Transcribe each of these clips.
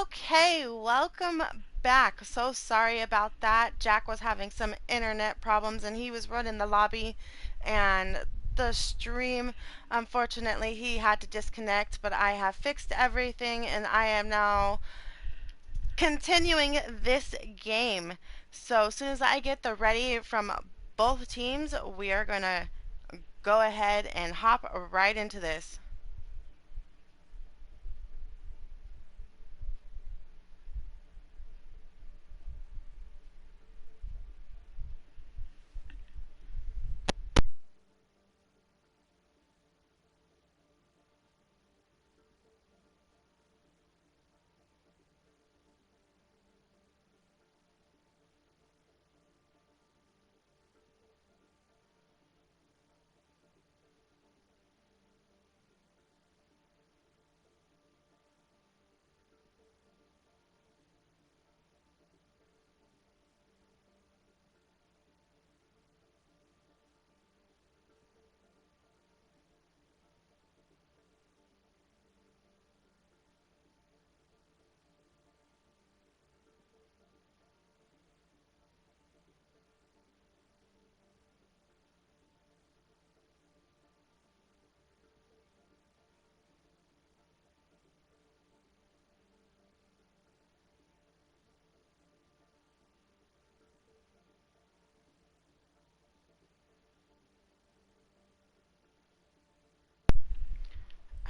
Okay, welcome back. So sorry about that. Jack was having some internet problems and he was running the lobby and the stream. Unfortunately, he had to disconnect, but I have fixed everything and I am now continuing this game. So as soon as I get the ready from both teams, we are going to go ahead and hop right into this.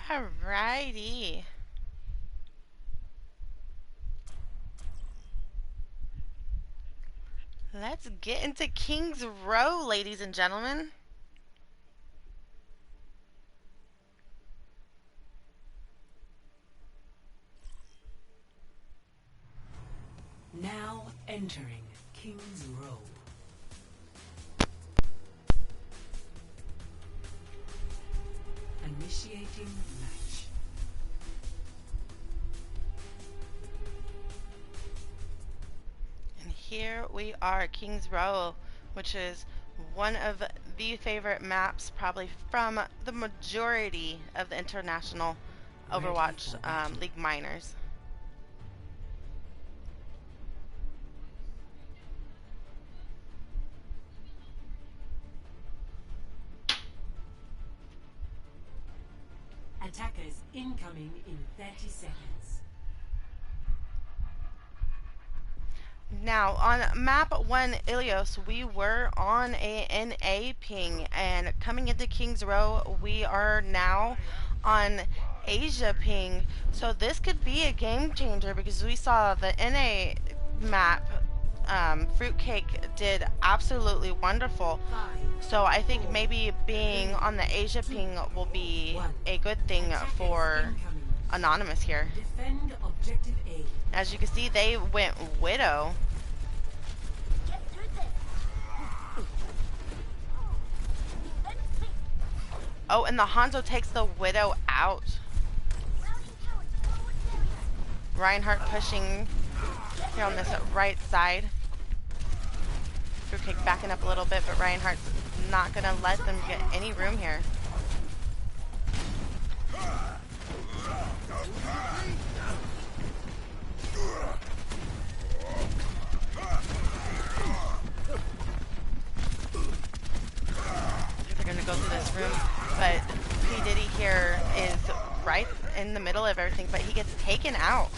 Alrighty. Let's get into King's Row, ladies and gentlemen. Now entering King's Row. Initiating match. And here we are, King's Row, which is one of the favorite maps probably from the majority of the international Overwatch League miners. Attackers incoming in 30 seconds. Now, on map 1 Ilios, we were on a NA ping, and coming into King's Row, we are now on Asia ping. So this could be a game changer because we saw the NA map, Fruitcake did absolutely wonderful. So I think maybe being on the Asia ping will be a good thing for Anonymous here. Defend objective A. As you can see, they went Widow. Oh, and the Hanzo takes the Widow out. Reinhardt pushing here on this right side. Fruitcake backing up a little bit, but Reinhardt's not going to let them get any room here. They're going to go through this room, but P. Diddy here is right in the middle of everything, but he gets taken out.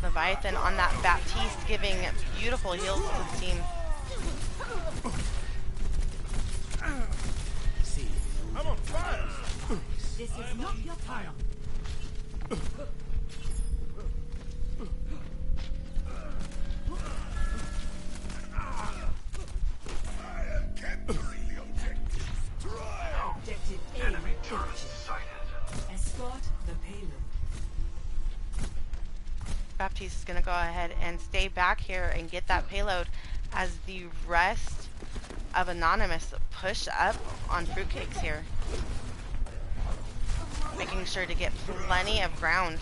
Leviathan on that Baptiste giving beautiful heals to the team. I'm on fire! This is not your time. I am capturing the objective. Objective A. Enemy turret sighted. Escort the payload. Baptiste is going to go ahead and stay back here and get that payload as the rest of Anonymous push up on Fruitcakes here. Making sure to get plenty of ground.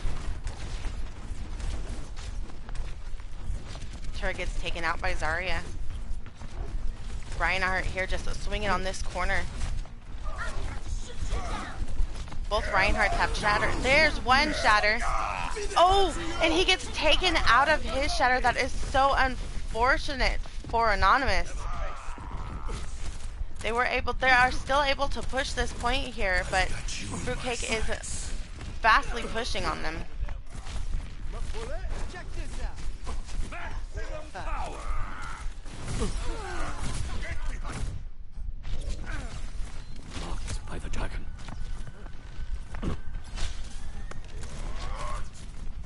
Turret gets taken out by Zarya. Reinhardt here just swinging on this corner. Both Reinhardts have shatter. There's one shatter. Oh, and he gets taken out of his shatter. That is so unfortunate for Anonymous. They are still able to push this point here, but Fruitcake is vastly pushing on them. By the dragon.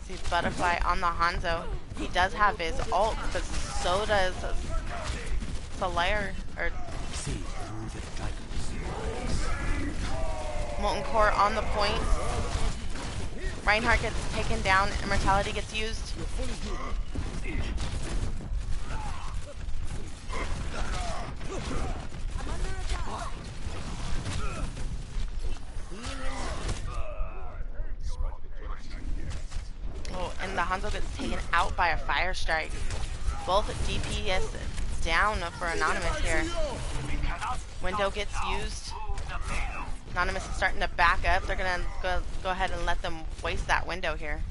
See Butterfly on the Hanzo. He does have his ult, but so does Solaire, or See through the dragon's Molten Core on the point. Reinhardt gets taken down. Immortality gets used. Oh, and the Hanzo gets taken out by a fire strike. Both DPS down for Anonymous here. Window gets used. Anonymous is starting to back up. They're gonna go ahead and let them waste that window here.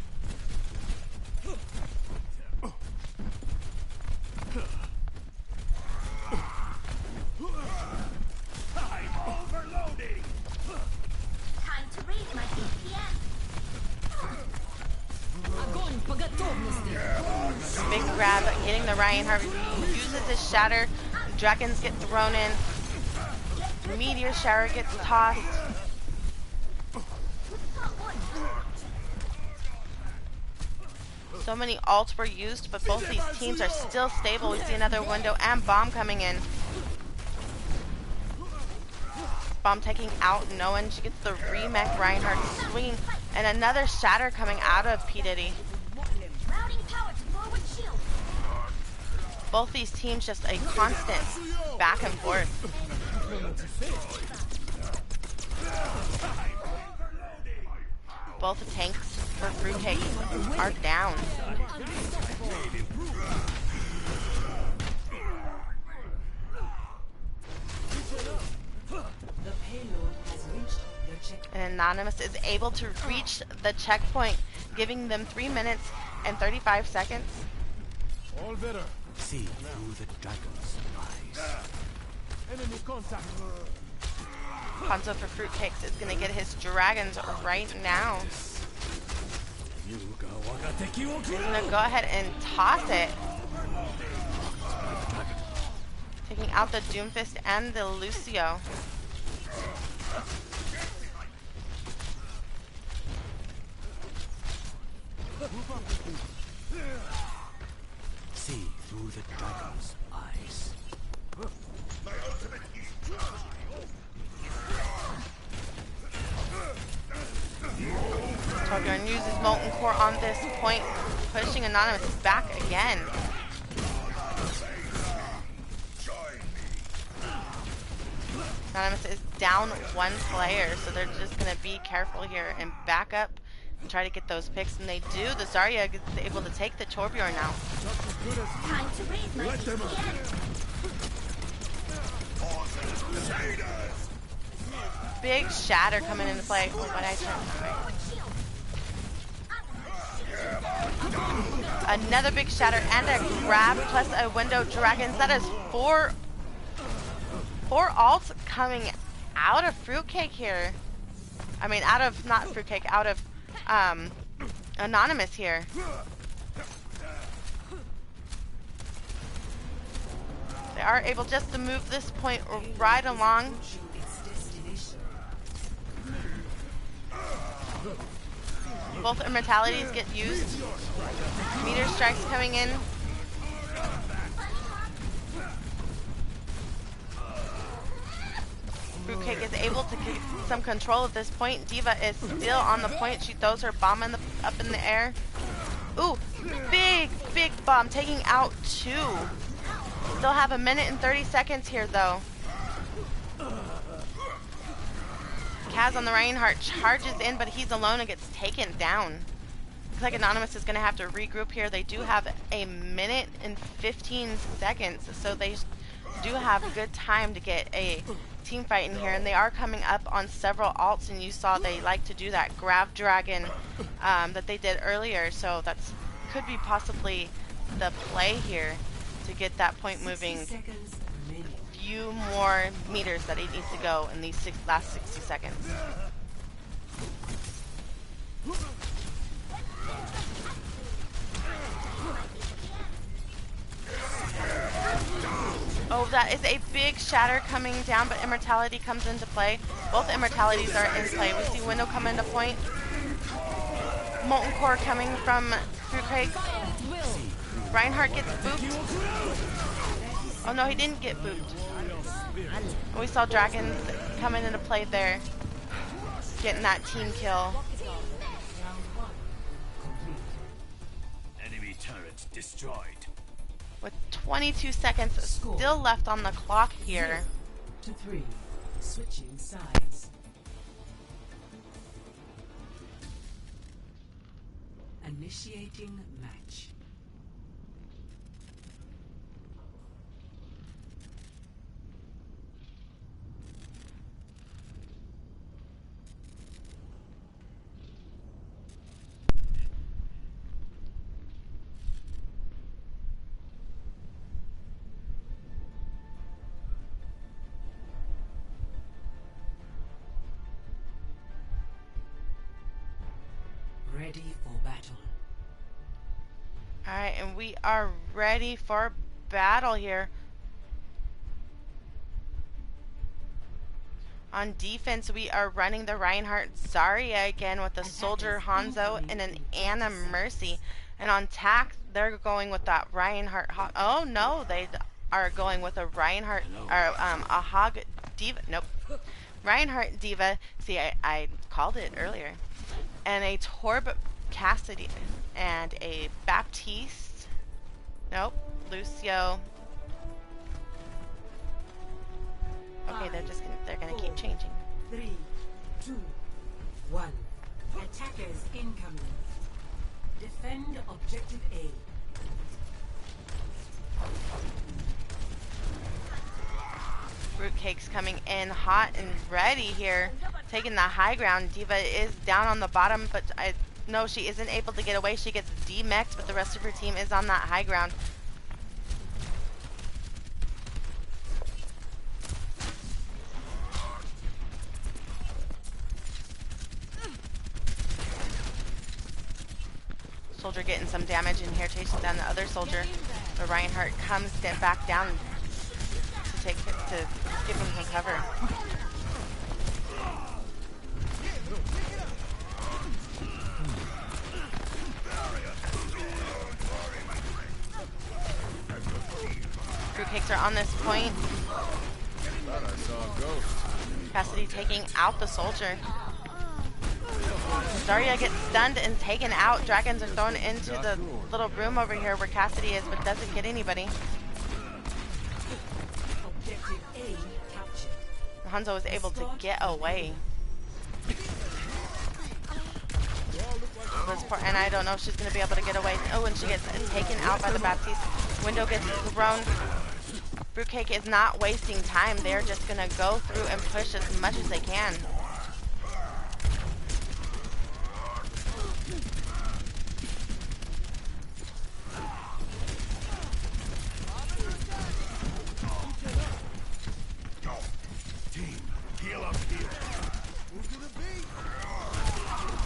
Time to raise my DPS. Big grab, hitting the Reinhardt. Uses his shatter. Dragons get thrown in. Meteor shower gets tossed. So many ults were used, but both these teams are still stable. We see another window and bomb coming in. Bomb taking out Noan. She gets the remake. Reinhardt swinging, and another shatter coming out of P. Diddy. Routing power to forward shield. Both these teams just a constant back and forth. Both tanks for Fruitcake are down. The payload has reached the checkpoint. And Anonymous is able to reach the checkpoint, giving them 3 minutes and 35 seconds. All better. See through the dragon's eyes. Enemy contact. Hanzo for Fruitcakes is going to get his dragons right now. He's going to go ahead and toss it. Taking out the Doomfist and the Lucio. See through the dragon's eyes. My ultimate is Torbjorn uses Molten Core on this point, pushing Anonymous back again. Anonymous is down one player, so they're just going to be careful here and back up and try to get those picks, and they do. The Zarya is able to take the Torbjorn now. Time to raise my DPS. Big shatter coming into play. Oh, what I turned right. Another big shatter and a grab plus a window dragons. That is four ults coming out of Fruitcake here. I mean, out of, not Fruitcake, out of Anonymous here. They are able just to move this point right along. Both immortalities get used. Meteor strikes coming in. Fruitcake is able to get some control of this point. Diva is still on the point. She throws her bomb up in the air. Ooh, big bomb taking out two. Still have a minute and 30 seconds here though. Kaz on the Reinhardt charges in, but he's alone and gets taken down. Looks like Anonymous is going to have to regroup here. They do have a minute and 15 seconds, so they do have good time to get a team fight in here, and they are coming up on several alts, and you saw they like to do that grab dragon that they did earlier, so that's could be possibly the play here to get that point 60 moving. seconds remaining. Few more meters that it needs to go in these last 60 seconds. Oh, that is a big shatter coming down, but immortality comes into play. Both immortalities are in play. We see Window come into point. Molten Core coming from Fruitcake. Reinhardt gets booped. Oh no, he didn't get booped. We saw dragons coming into play there, getting that team kill. Enemy turret destroyed. With 22 seconds still left on the clock here. 0-3. Switching sides. Initiating match. Ready for battle. Alright, and we are ready for battle here. On defense, we are running the Reinhardt Zarya again with the Soldier Hanzo and an Anna Mercy. And on tack, they're going with that Reinhardt. Oh no, they are going with a Reinhardt or a Hog Diva. Nope, Reinhardt Diva. See, I called it earlier. And a Torb Cassidy and a Baptiste. Nope, Lucio. Okay, they're gonna keep changing. 3, 2, 1. Attackers incoming. Defend objective A. Fruitcake's coming in hot and ready here, taking the high ground. Diva is down on the bottom, but no, she isn't able to get away. She gets demexed, but the rest of her team is on that high ground. Soldier getting some damage in here, chasing down the other soldier. But Reinhardt comes back down to give him some cover. Fruitcakes are on this point. Thought I saw a ghost. Cassidy taking out the soldier. Zarya gets stunned and taken out. Dragons are thrown into the little room over here where Cassidy is, but doesn't get anybody. Objective A captured. Hanzo was able to get away. And I don't know if she's going to be able to get away. Oh, and she gets taken out by the Baptiste. Window gets thrown. Fruitcake is not wasting time. They're just going to go through and push as much as they can.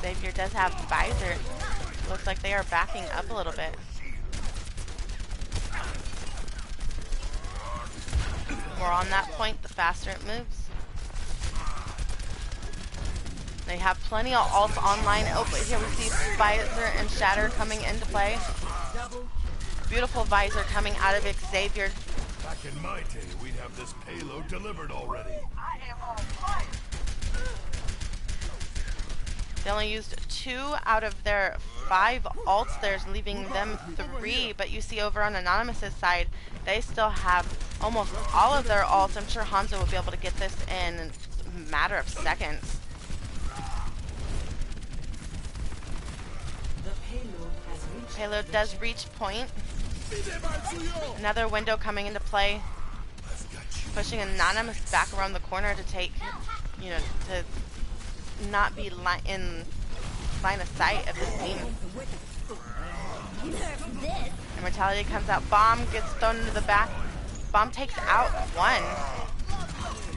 Xavier does have visor. Looks like they are backing up a little bit. More on that point, the faster it moves. They have plenty of ults online. Oh, but here we see visor and shatter coming into play. Beautiful visor coming out of Xavier. Back in my day, we'd have this payload delivered already. They only used 2 out of their 5 ults. There's leaving them 3, but you see over on Anonymous's side, they still have almost all of their ults. I'm sure Hanzo will be able to get this in a matter of seconds. The payload has reached. Payload does reach point. Another window coming into play. pushing Anonymous back around the corner to take, to not be in line of sight of this team. Immortality comes out. Bomb gets thrown into the back. Bomb takes out one.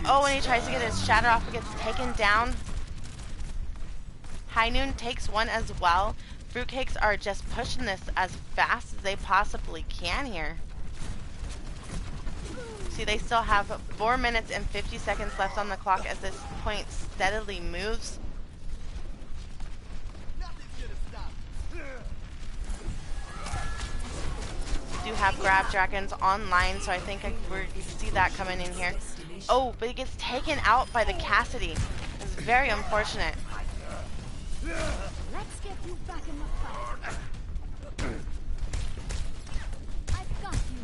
Oh, and he tries to get his shatter off, but gets taken down. High Noon takes one as well. Fruitcakes are just pushing this as fast as they possibly can here. See, they still have 4 minutes and 50 seconds left on the clock as this point steadily moves. Do have grab dragons online, so I think we see that coming in here. Oh, but it gets taken out by the Cassidy. It's very unfortunate. Let's get you back in the fight. I've got you.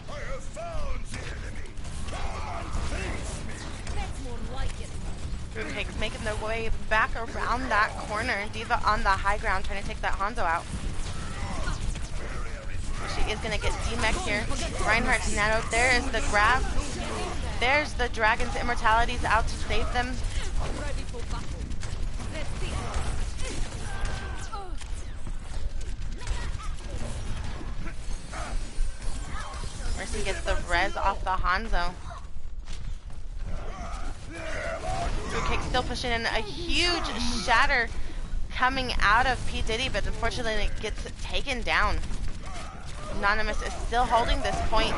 I have found the enemy. Come and face me. That's more like it. Fruitcake's making their way back around that corner. Diva on the high ground trying to take that Hanzo out. She is going to get D-Mech here. Reinhardt's nano. There is the grab. There's the Dragon's Immortality's out to save them. Ready for battle. Let's see. Mercy gets the res off the Hanzo. Fruitcake still pushing in a huge shatter coming out of P. Diddy, but unfortunately it gets taken down. Anonymous is still holding this point,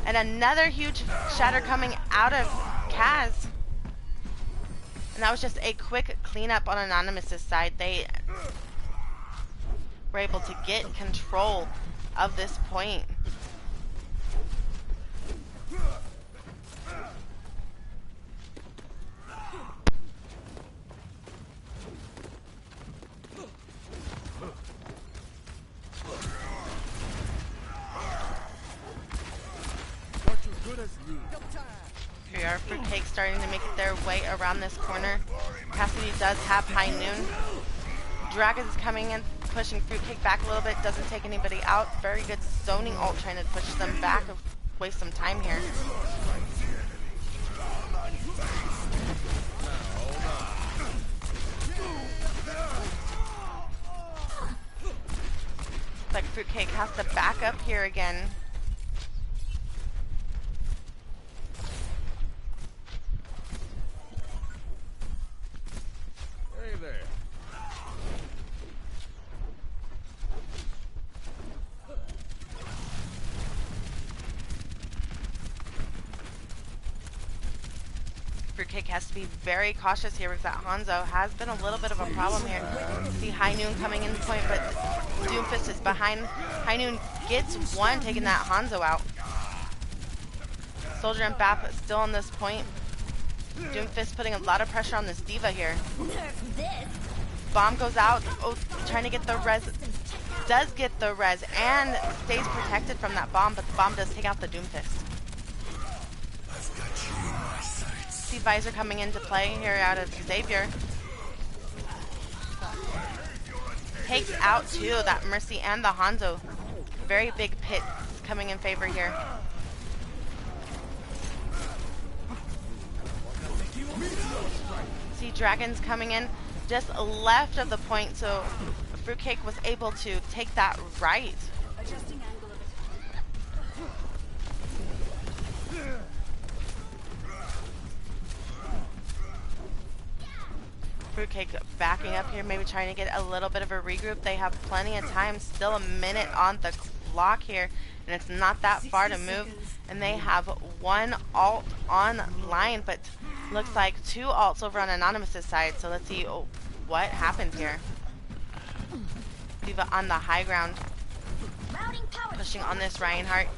and another huge shatter coming out of Kaz. And that was just a quick cleanup on Anonymous's side. They were able to get control of this point. Here we are, Fruitcake starting to make their way around this corner. Cassidy does have High Noon. Dragon's coming in, pushing Fruitcake back a little bit, doesn't take anybody out. Very good zoning ult trying to push them back, waste some time here. Looks like Fruitcake has to back up here again. Hey there. Fruitcake has to be very cautious here because that Hanzo has been a little bit of a problem here. See High Noon coming in point, but Doomfist is behind. High Noon gets one, taking that Hanzo out. Soldier and Bap still on this point. Doomfist putting a lot of pressure on this Diva here. Bomb goes out. Oh, trying to get the res. Does get the res and stays protected from that bomb, but the bomb does take out the Doomfist. See Visor coming into play here out of Xavier. Takes out two, that Mercy and the Hanzo. Very big pit coming in favor here. See Dragons coming in just left of the point, so Fruitcake was able to take that right. Adjusting angle of attack. Fruitcake backing up here, maybe trying to get a little bit of a regroup. They have plenty of time, still a minute on the clock here, and it's not that far to move. And they have one ult online, but looks like two ults over on Anonymous's side. So let's see what happened here. Diva on the high ground, pushing on this Reinhardt.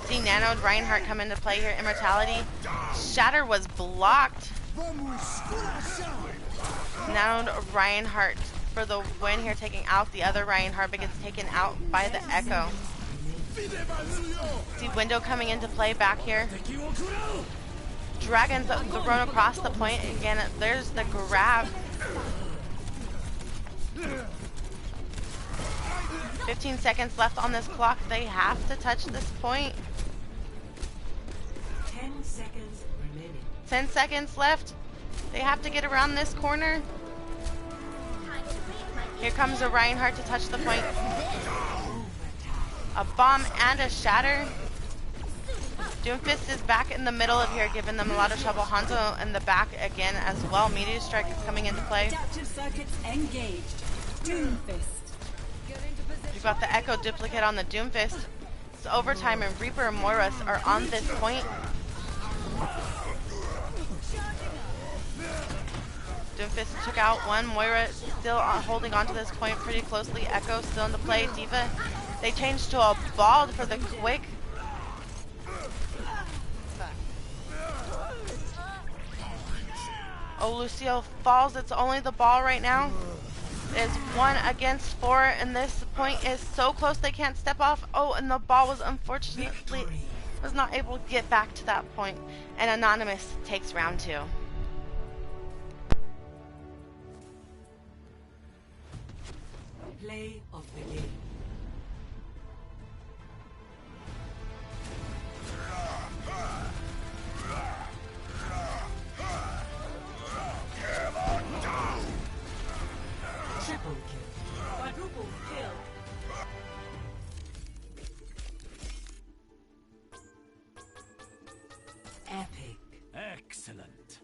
See Nanoed Reinhardt come into play here. Immortality. Shatter was blocked. Nanoed Reinhardt for the win here, taking out the other Reinhardt, but gets taken out by the Echo. See Window coming into play back here. dragons thrown across the point. Again, there's the grab. 15 seconds left on this clock. They have to touch this point. 10 seconds remaining. 10 seconds left. They have to get around this corner. Here comes a Reinhardt to touch the point. A bomb and a shatter. Doomfist is back in the middle of here, giving them a lot of trouble. Hanzo in the back again as well. Meteor Strike is coming into play. Adaptive circuits engaged. Doomfist. You've got the Echo duplicate on the Doomfist. It's overtime, and Reaper and Moiras are on this point. Doomfist took out one. Moira still holding on to this point pretty closely. Echo still in the play. D.Va, they changed to a ball for the quick. Oh, Lucio falls. It's only the ball right now. It's 1 against 4, and this point is so close they can't step off. Oh, and the ball was unfortunately was not able to get back to that point. And Anonymous takes round 2. Play of the game. Triple kill. Quadruple kill. Epic. Excellent.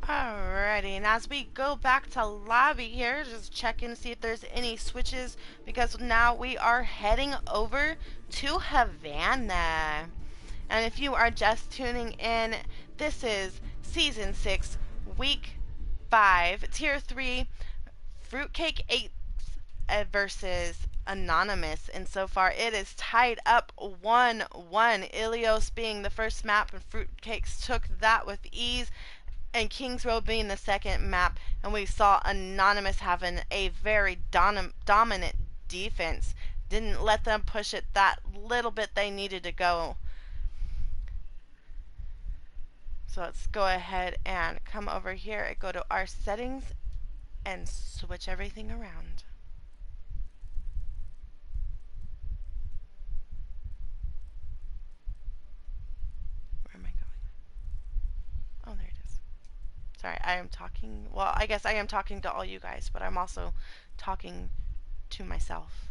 Alrighty, and as we go back to lobby here, just check in to see if there's any switches, because now we are heading over to Havana. And if you are just tuning in, this is Season 6, Week 5, Tier 3, Fruitcake Apes versus Anonymous. And so far it is tied up 1-1. Ilios being the first map, and Fruitcakes took that with ease. And Kings Row being the second map, and we saw Anonymous having a very dominant defense. Didn't let them push it that little bit they needed to go. So let's go ahead and come over here and go to our settings and switch everything around. Where am I going? Oh, there it is. Sorry, I am talking, well, I guess I am talking to all you guys, but I'm also talking to myself.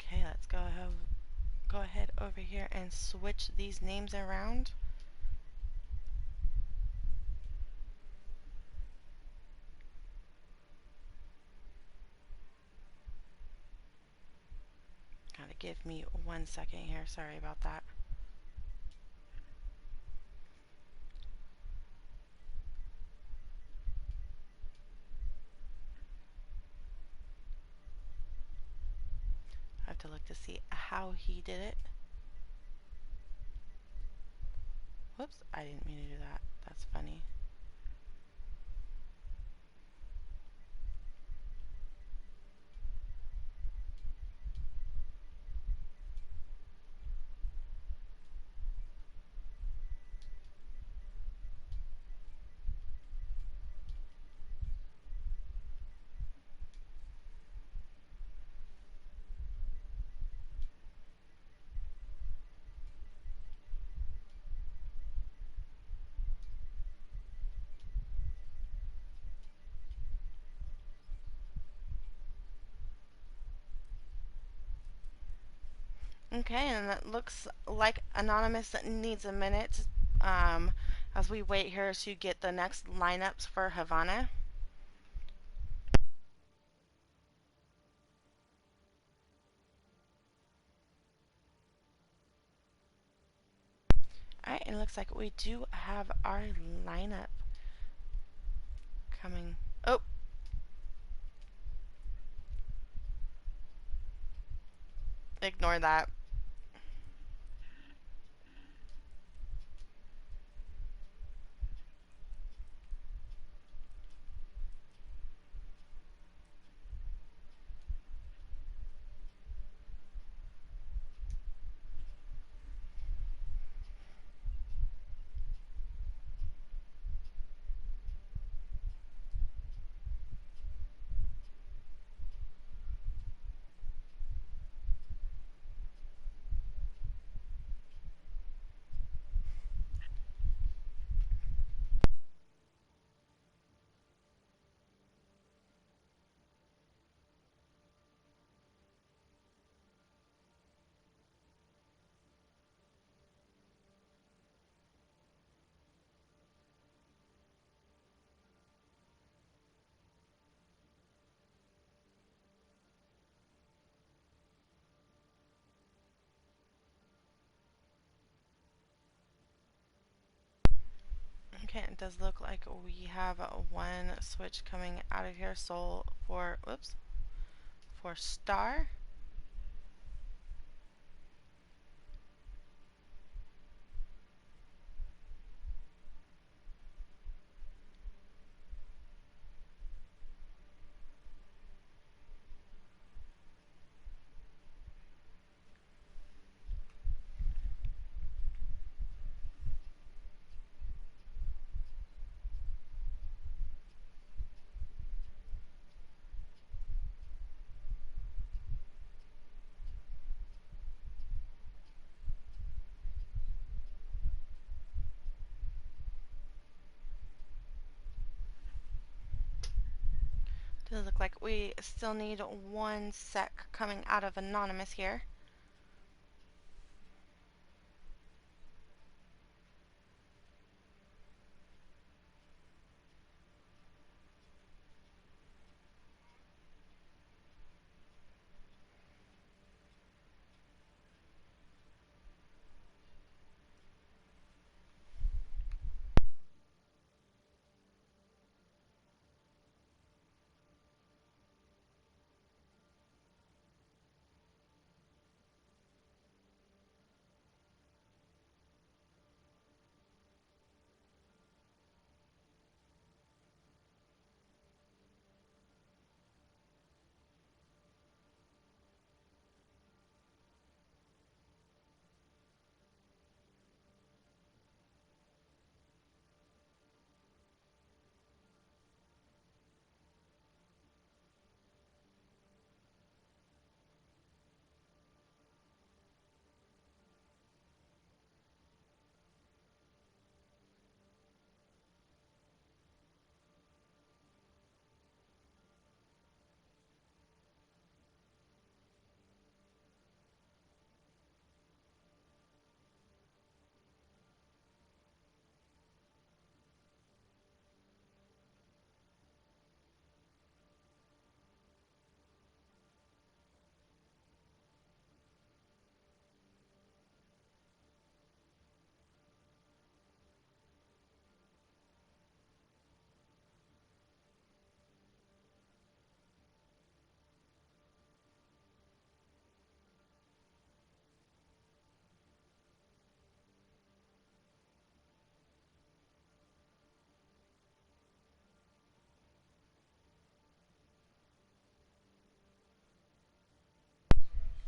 Okay, let's go ahead over here and switch these names around. Gotta give me 1 second here, sorry about that. I have to look to see how he did it. Whoops, I didn't mean to do that. That's funny. Okay, and that looks like Anonymous needs a minute um, as we wait here to get the next lineups for Havana. Alright, it looks like we do have our lineup coming. Oh, ignore that. Okay, it does look like we have one switch coming out of here. Soul for, whoops, for Star. Does look like we still need one sec coming out of Anonymous here.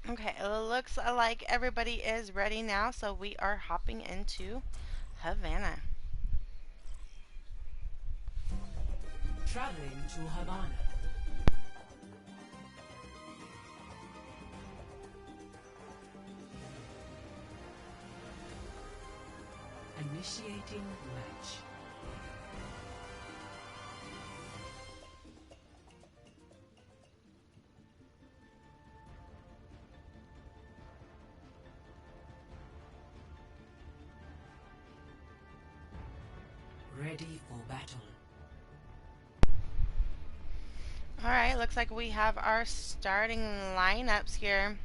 Okay, it looks like everybody is ready now, so we are hopping into Havana. Traveling to Havana. Initiating match. Ready for battle. Alright, looks like we have our starting lineups here.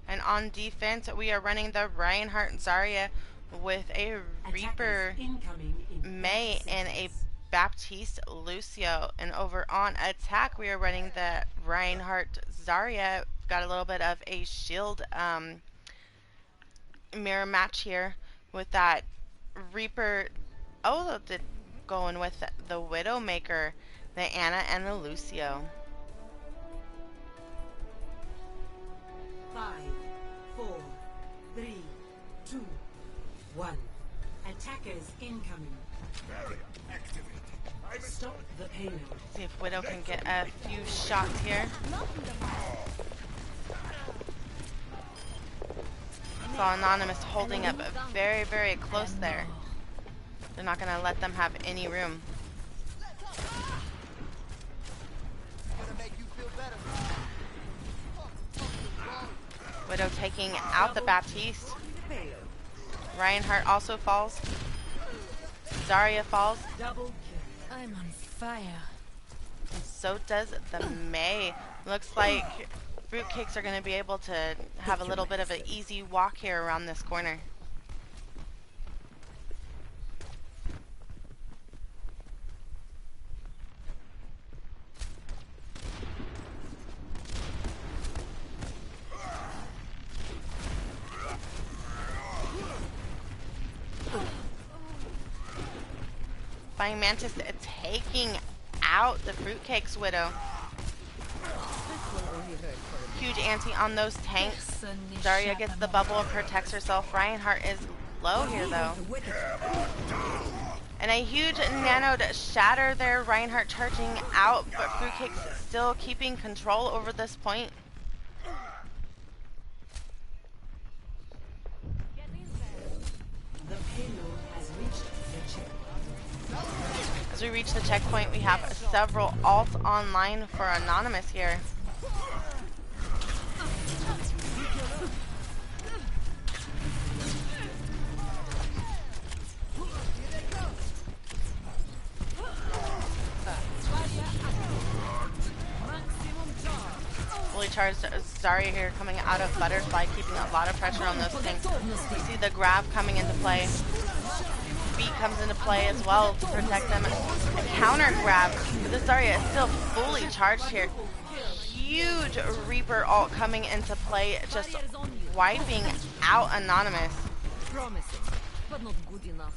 And on defense, we are running the Reinhardt Zarya with a Reaper Attackers incoming in May 30 and a seconds. Baptiste Lucio. And over on attack, we are running the Reinhardt Zarya. Got a little bit of a shield mirror match here with that Reaper. Oh, going with the Widowmaker, the Anna and the Lucio. 5, 4, 3, 2, 1. Attackers incoming. Barrier activated. Stop the payload. See if Widow can get a few shots here. Saw Anonymous holding up very, very close there. They're not going to let them have any room. Widow taking out the Baptiste. Reinhardt also falls. Zarya falls. Double kill. I'm on fire. So does the May. Looks like Fruitcakes are going to be able to have a little bit of an easy walk here around this corner. Flying Mantis taking out the Fruitcake's Widow. Huge anti on those tanks. Zarya gets the bubble and protects herself. Reinhardt is low here though. And a huge nanoed shatter there. Reinhardt charging out, but Fruitcake's still keeping control over this point. The payload has reached the checkpoint. As we reach the checkpoint, we have several ults online for Anonymous here. Fully charged Zarya here coming out of Butterfly, keeping a lot of pressure on those things. We see the grab coming into play. Beat comes into play as well to protect them. A counter grab, but the Zarya is still fully charged here. Huge Reaper ult coming into play, just wiping out Anonymous. Promising, but not good enough.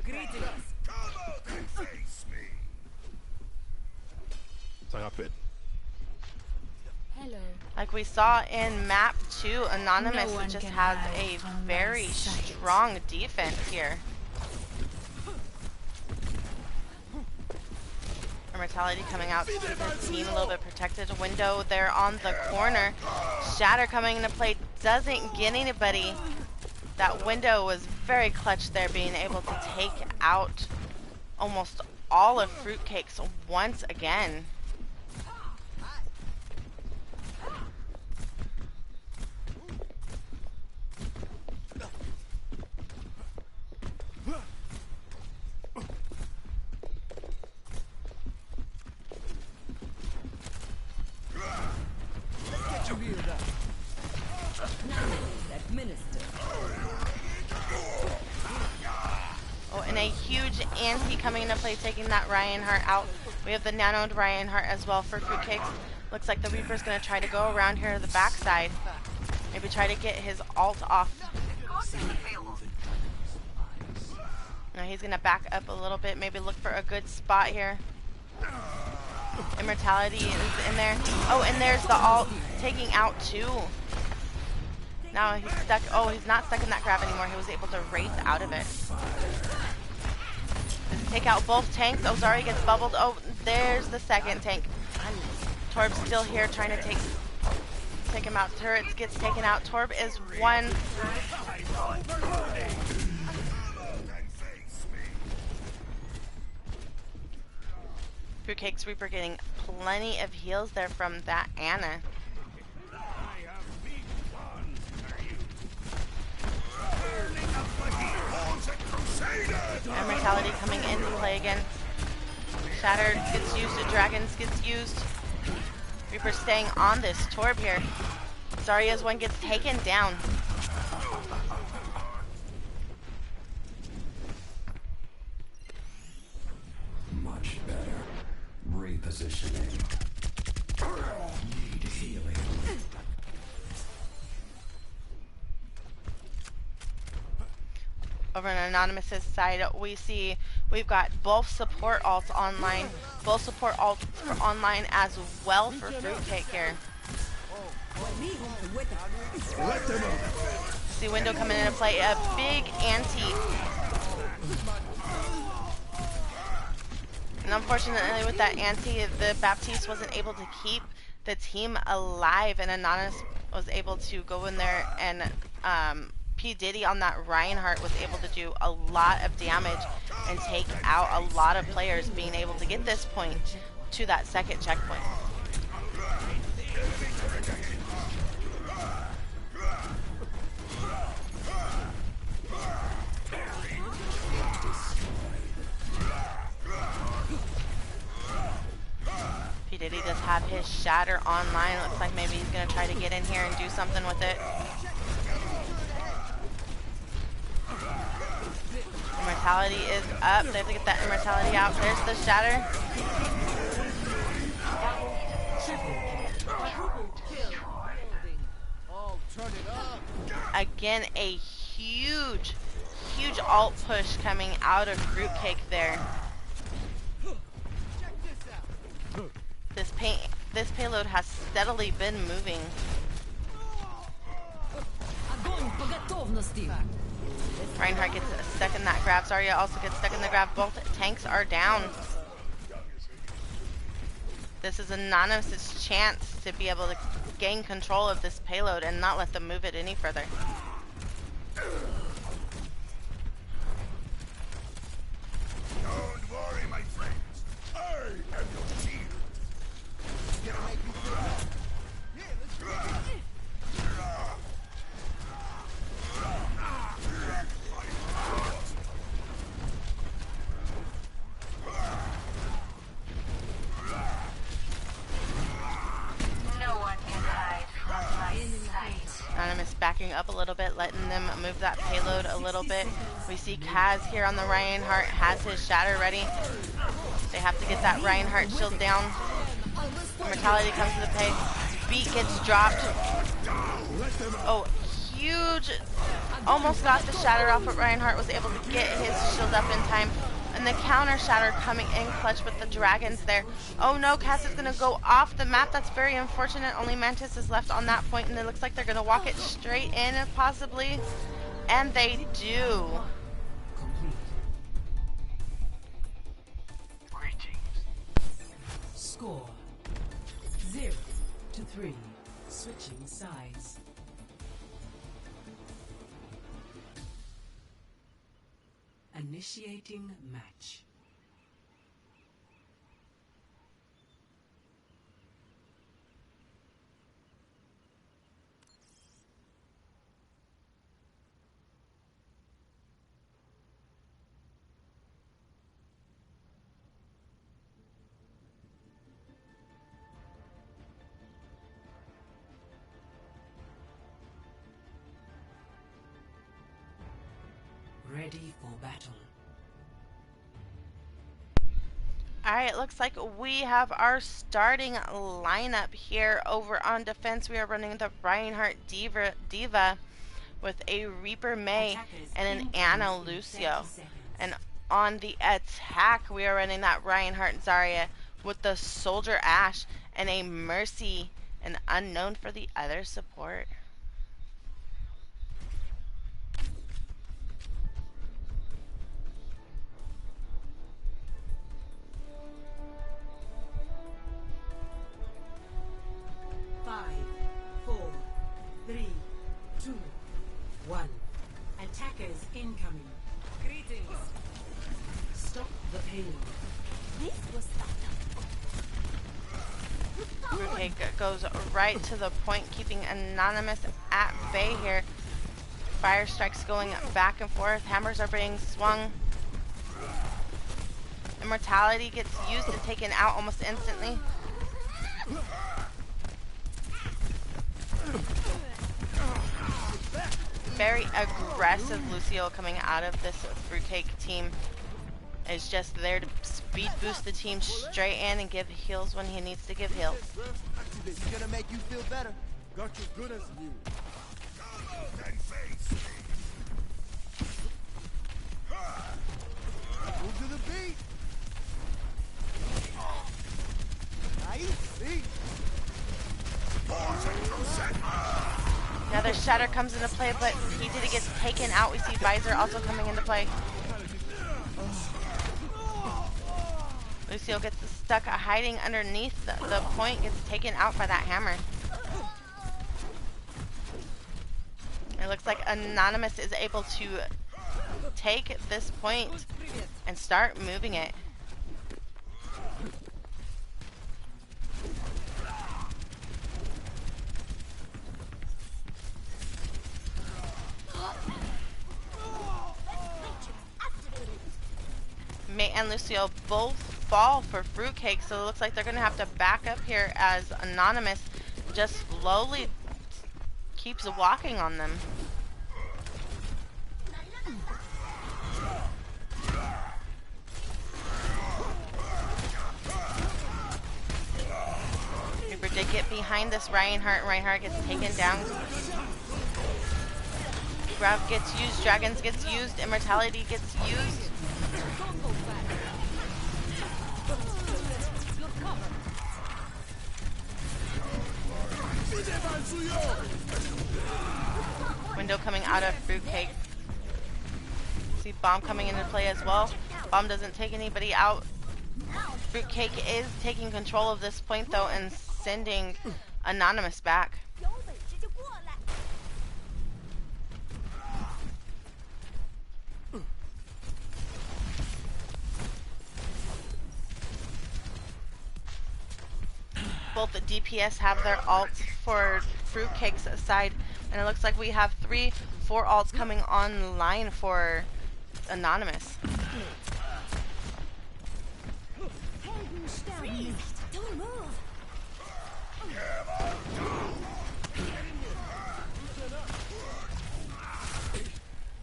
Greetings. Come out and face me. Hello. Like we saw in map 2, Anonymous No one just can has hide a from very my sight. strong defense here. Immortality coming out to the team, a little bit protected. Window there on the corner. Shatter coming into play, doesn't get anybody. That Window was very clutch there, being able to take out almost all of Fruitcake's once again. Oh, and a huge anti coming into play, taking that Reinhardt out. We have the nanoed Reinhardt as well for Fruitcakes. Looks like the Reaper's going to try to go around here to the backside. Maybe try to get his ult off. Now he's going to back up a little bit, maybe look for a good spot here. Immortality is in there. Oh, and there's the ult taking out two. Now he's stuck. Oh, he's not stuck in that grab anymore. He was able to race out of it. Does he take out both tanks? Oh, Zarya gets bubbled. Oh, there's the second tank. Torb's still here trying to take him out. Turrets gets taken out. Torb is one. Fruitcake's Reaper getting plenty of heals there from that Anna. Immortality coming into play again. Shattered gets used, Dragons gets used. Reaper staying on this Torb here. Zarya's one gets taken down. Much better. Repositioning. Need healing. Over on Anonymous's side, we see we've got both support alts online. Both support alts online as well for Fruitcake here. See Window coming into play. A big anti. And unfortunately with that anti, the Baptiste wasn't able to keep the team alive, and Anonymous was able to go in there, and P. Diddy on that Reinhardt was able to do a lot of damage and take out a lot of players, being able to get this point to that second checkpoint. P. Diddy does have his Shatter online. Looks like maybe he's going to try to get in here and do something with it. Immortality is up. They have to get that Immortality out. There's the Shatter. Again, a huge alt push coming out of Fruitcake there. This payload has steadily been moving. Reinhardt gets stuck in that grab. Zarya also gets stuck in the grab. Both tanks are down. This is Anonymous's chance to be able to gain control of this payload and not let them move it any further. Don't worry, my friends. I am your shield. Gonna make me cry. Yeah, let's go. No one can hide from my sight. Anonymous backing up a little bit, letting them move that payload a little bit. We see Kaz here on the Reinhardt, has his Shatter ready. They have to get that Reinhardt shield down. Immortality comes to the pay. Beat gets dropped. Oh, huge. Almost got the Shatter off, but Reinhardt was able to get his shield up in time. And the counter Shatter coming in clutch with the Dragons there. Oh no, Cass is going to go off the map. That's very unfortunate. Only Mantis is left on that point, and it looks like they're going to walk it straight in, possibly. And they do. Score 0-3. Switching sides. Initiating match. Ready for battle. Alright, looks like we have our starting lineup here. Over on defense, we are running the Reinhardt Diva with a Reaper May and an Ana Lucio. And on the attack, we are running that Reinhardt Zarya with the Soldier Ashe and a Mercy, and unknown for the other support. Attackers incoming. Greetings. Stop the payload. This was Fruitcake goes right to the point, keeping Anonymous at bay here. Fire strikes going back and forth. Hammers are being swung. Immortality gets used and taken out almost instantly. Very aggressive Lucio coming out of this Fruitcake team. Is just there to speed boost the team straight in and give heals when he needs to give heals. This is gonna make you feel better. Got your good as new. Come out and face me. Move to the beat. Nice. Another shatter comes into play, but he did get taken out. We see Visor also coming into play. Lucio gets stuck hiding underneath the point, gets taken out by that hammer. It looks like Anonymous is able to take this point and start moving it. May and Lucio both fall for Fruitcake, so it looks like they're going to have to back up here as Anonymous just slowly keeps walking on them. Reaper did get behind this Reinhardt. Reinhardt gets taken down. Grav gets used, Dragons gets used, Immortality gets used. Window coming out of Fruitcake. See Bomb coming into play as well. Bomb doesn't take anybody out. Fruitcake is taking control of this point though and sending Anonymous back. Both the DPS have their ults for Fruitcake's side, and it looks like we have 4 ults coming online for Anonymous. Don't move.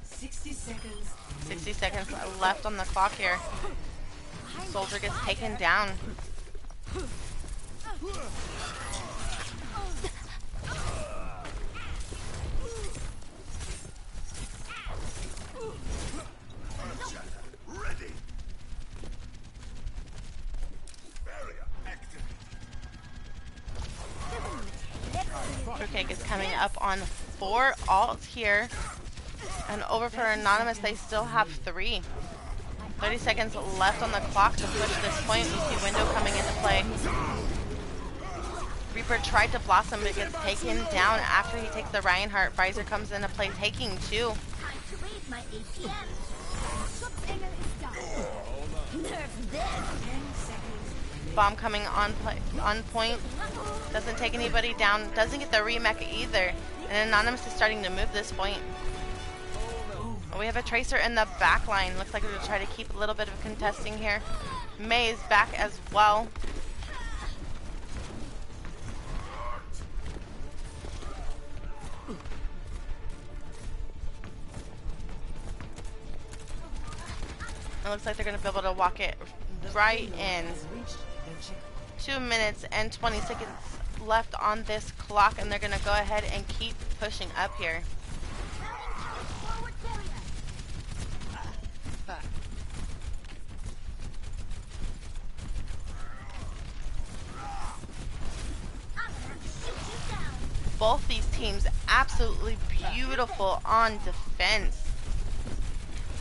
60 seconds. 60 seconds left on the clock here. Soldier gets taken down. Ready. Barrier active. Fruitcake is coming up on 4 ults here. And over for Anonymous, they still have 3. 30 seconds left on the clock to push this point. We see Window coming into play. Reaper tried to blossom, but gets taken down after he takes the Reinhardt. Visor comes into play, taking 2. Bomb coming on point. Doesn't take anybody down. Doesn't get the remech either. And Anonymous is starting to move this point. We have a Tracer in the back line. Looks like we're going to try to keep a little bit of contesting here. May is back as well. It looks like they're going to be able to walk it right in. 2 minutes and 20 seconds left on this clock, and they're going to go ahead and keep pushing up here. Both these teams absolutely beautiful on defense.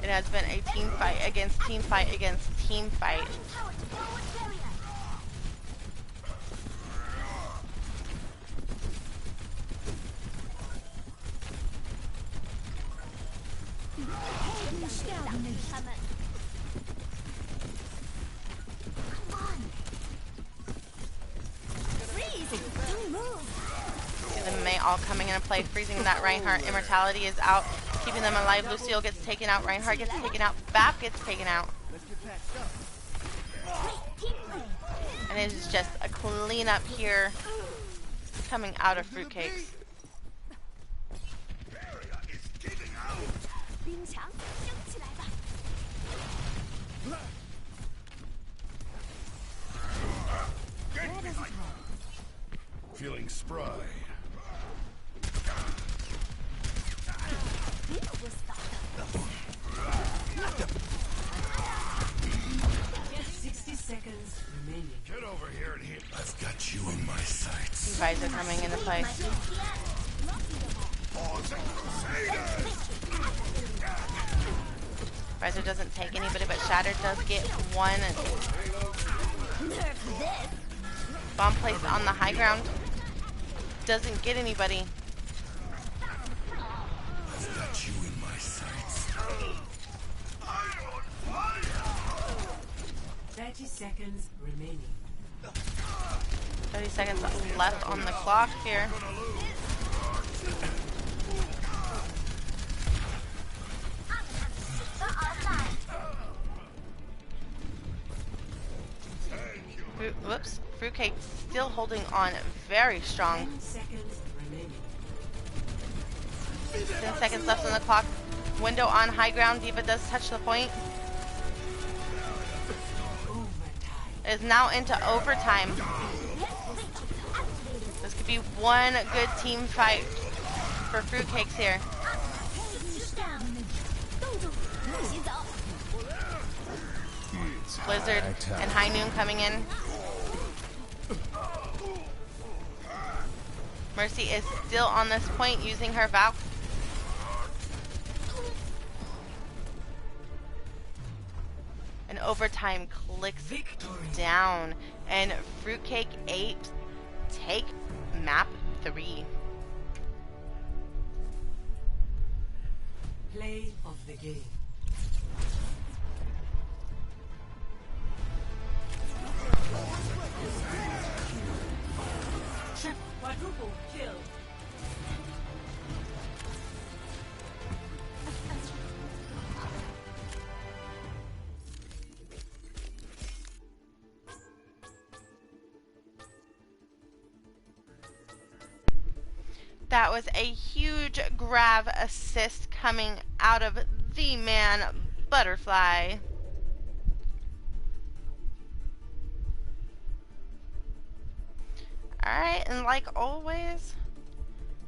It has been a team fight against team fight against team fight. See the May all coming into play, freezing that Reinhardt. Immortality is out, keeping them alive. Lucio gets taken out, Reinhardt gets taken out, Bap gets taken out. Let's get patched up. And it is just a cleanup here coming out of Fruitcake's. Area is giving out. 冰墙升起来吧！ Get behind. Feeling spry. Get over here and hit. I've got you in my sights. You guys are coming into play. Pausing Crusaders! Riser doesn't take anybody, but Shattered does get one. Bomb placed on the high ground. Doesn't get anybody. I've got you in my sights. I'm on fire! 30 seconds remaining. 30 seconds left on the clock here. Whoops. Fruitcake still holding on very strong. 10 seconds remaining. 10 seconds left on the clock. Window on high ground. Diva does touch the point. It is now into overtime. This could be one good team fight for Fruitcakes here. Blizzard and High Noon coming in. Mercy is still on this point using her Valk. And overtime clicks down. And Fruitcake Apes take map 3. Play of the game. Quadruple kill. That was a huge grab assist coming out of the man Butterfly. Alright, and like always,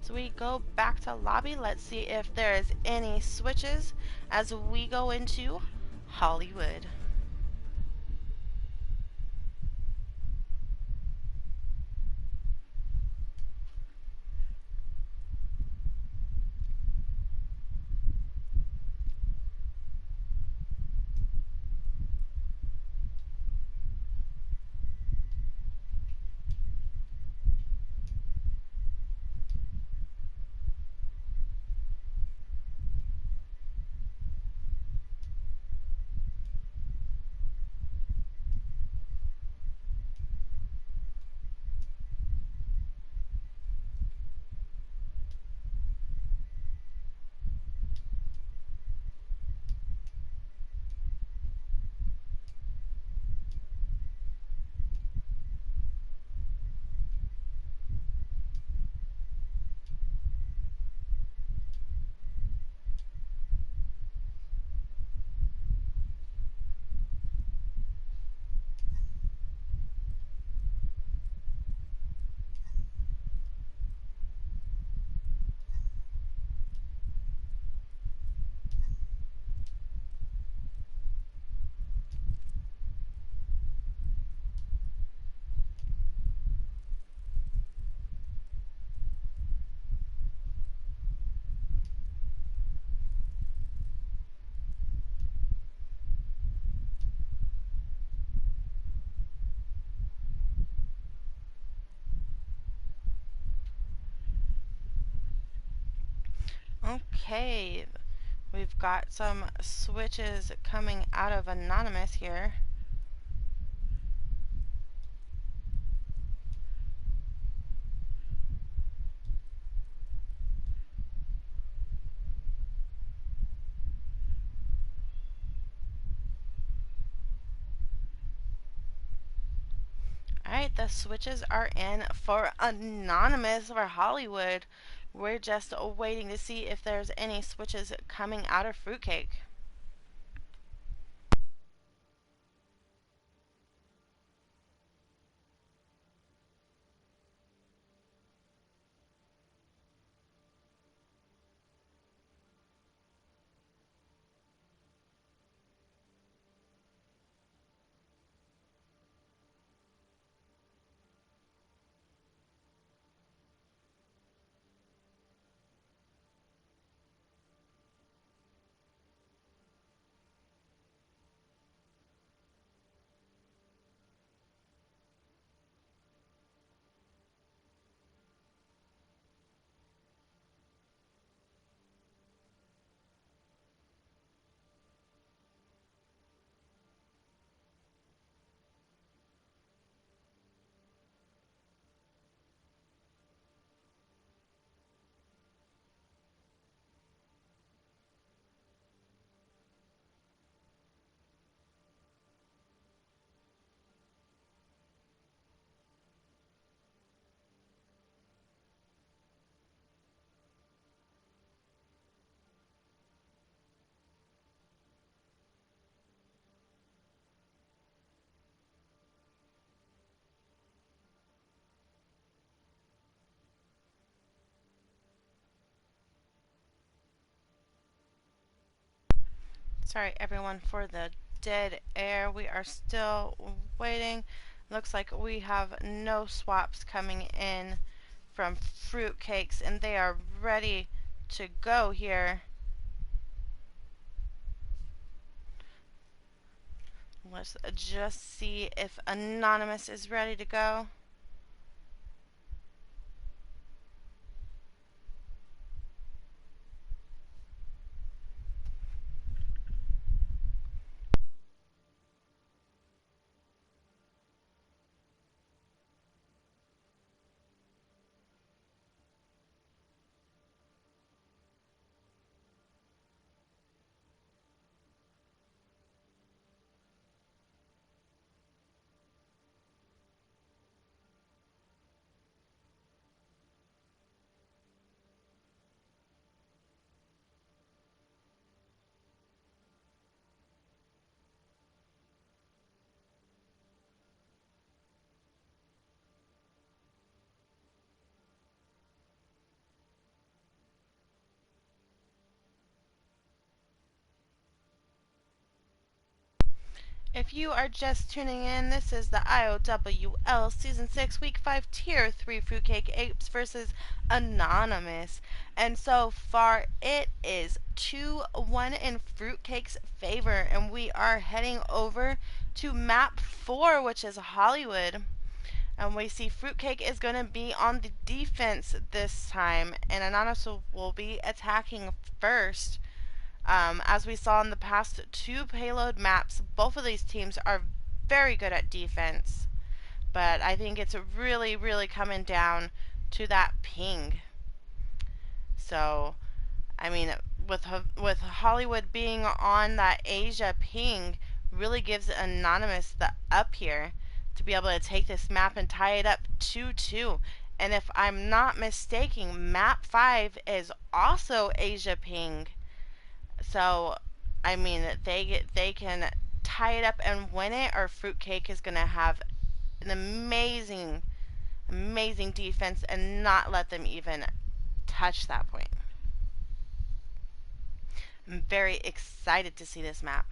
so we go back to lobby. Let's see if there is any switches as we go into Hollywood. Okay, we've got some switches coming out of Anonymous here. right, the switches are in for Anonymous or Hollywood. We're just waiting to see if there's any switches coming out of Fruitcake. Sorry everyone for the dead air. We are still waiting. Looks like we have no swaps coming in from Fruitcakes, and they are ready to go here. Let's just see if Anonymous is ready to go. If you are just tuning in, this is the IOWL Season 6 Week 5 Tier 3 Fruitcake Apes versus Anonymous. And so far it is 2-1 in Fruitcake's favor, and we are heading over to map 4, which is Hollywood. And we see Fruitcake is going to be on the defense this time, and Anonymous will be attacking first. As we saw in the past two payload maps, both of these teams are very good at defense. But I think it's really, really coming down to that ping. So, I mean, with Hollywood being on that Asia ping, really gives Anonymous the up here to be able to take this map and tie it up 2-2. And if I'm not mistaken, map 5 is also Asia ping. So, I mean, they can tie it up and win it, or Fruitcake is going to have an amazing, amazing defense and not let them even touch that point. I'm very excited to see this map.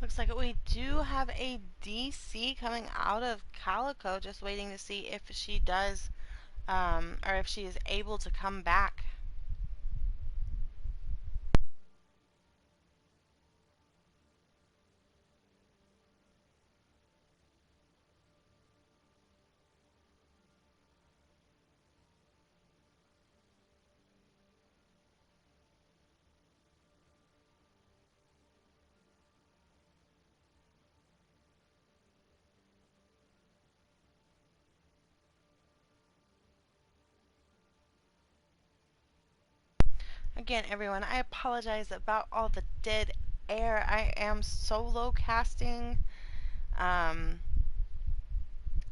Looks like we do have a DC coming out of Calico, just waiting to see if she does, or if she is able to come back. Again, everyone, I apologize about all the dead air. I am solo casting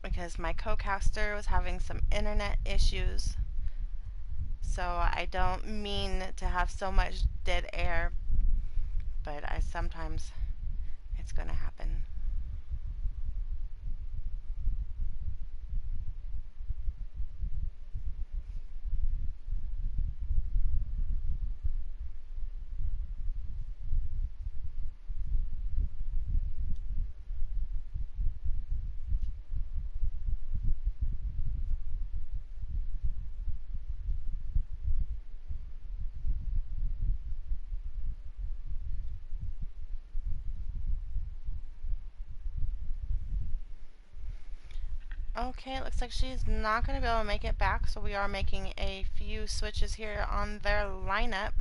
because my co-caster was having some internet issues. So I don't mean to have so much dead air, but sometimes it's going to happen. Okay, it looks like she's not going to be able to make it back, so we are making a few switches here on their lineup.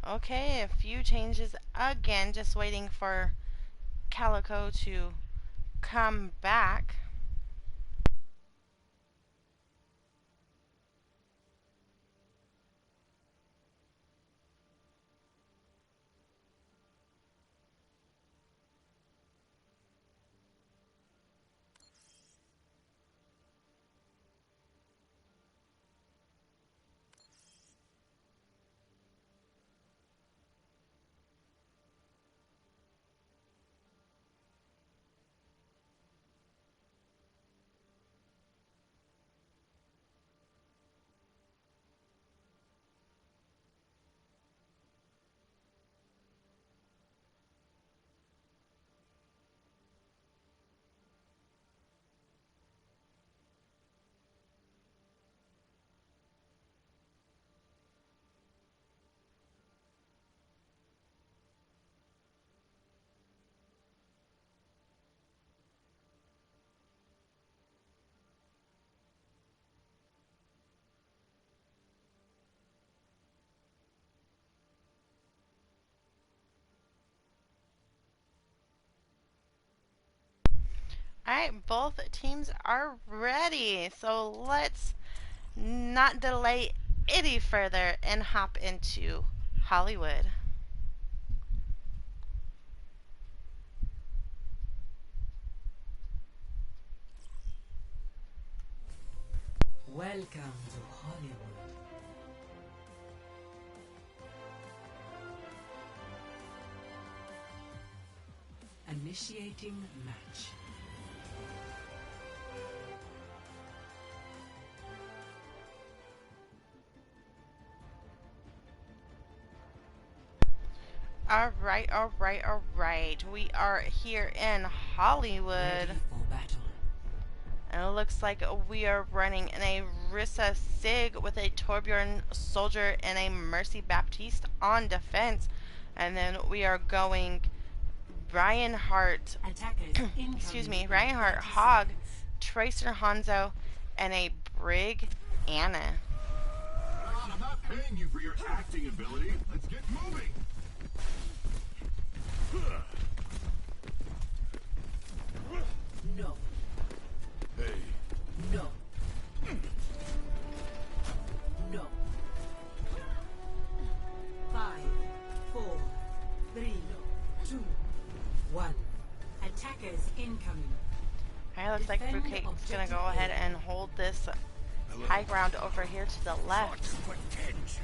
Okay, a few changes again, just waiting for Calico to come back. Alright, both teams are ready. So let's not delay any further and hop into Hollywood. Welcome to Hollywood. Initiating match. Alright. We are here in Hollywood. Ready for battle. And it looks like we are running in a Rissa Sig with a Torbjorn Soldier and a Mercy Baptiste on defense. And then we are going Reinhardt, Attackers excuse me, incoming in Reinhardt, 30 Hog, seconds. Tracer Hanzo, and a Brig Anna. I'm not paying you for your acting ability. Let's get moving. No, Hey, no. No. 5, 4, 3, 2, 1. Attackers incoming. Alright, looks like Defend Fruitcake's gonna objective go ahead A. and hold this high ground over here to the left. potential.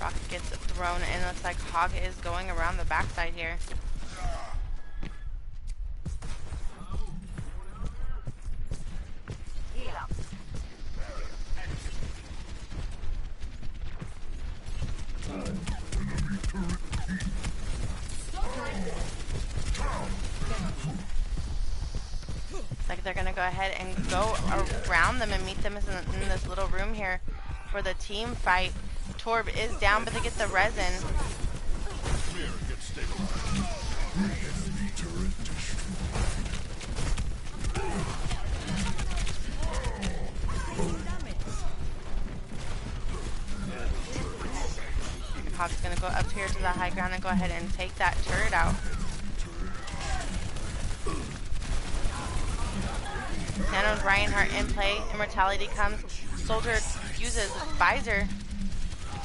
Rocket gets thrown and looks like Hog is going around the backside here. Looks like they're gonna go ahead and go around them and meet them in this little room here for the team fight. Torb is down, but they get the resin. Here, get stabilized. Turret Hog's gonna go up here to the high ground and go ahead and take that turret out. Nano's Reinhardt in play. Immortality comes. Soldier uses Visor,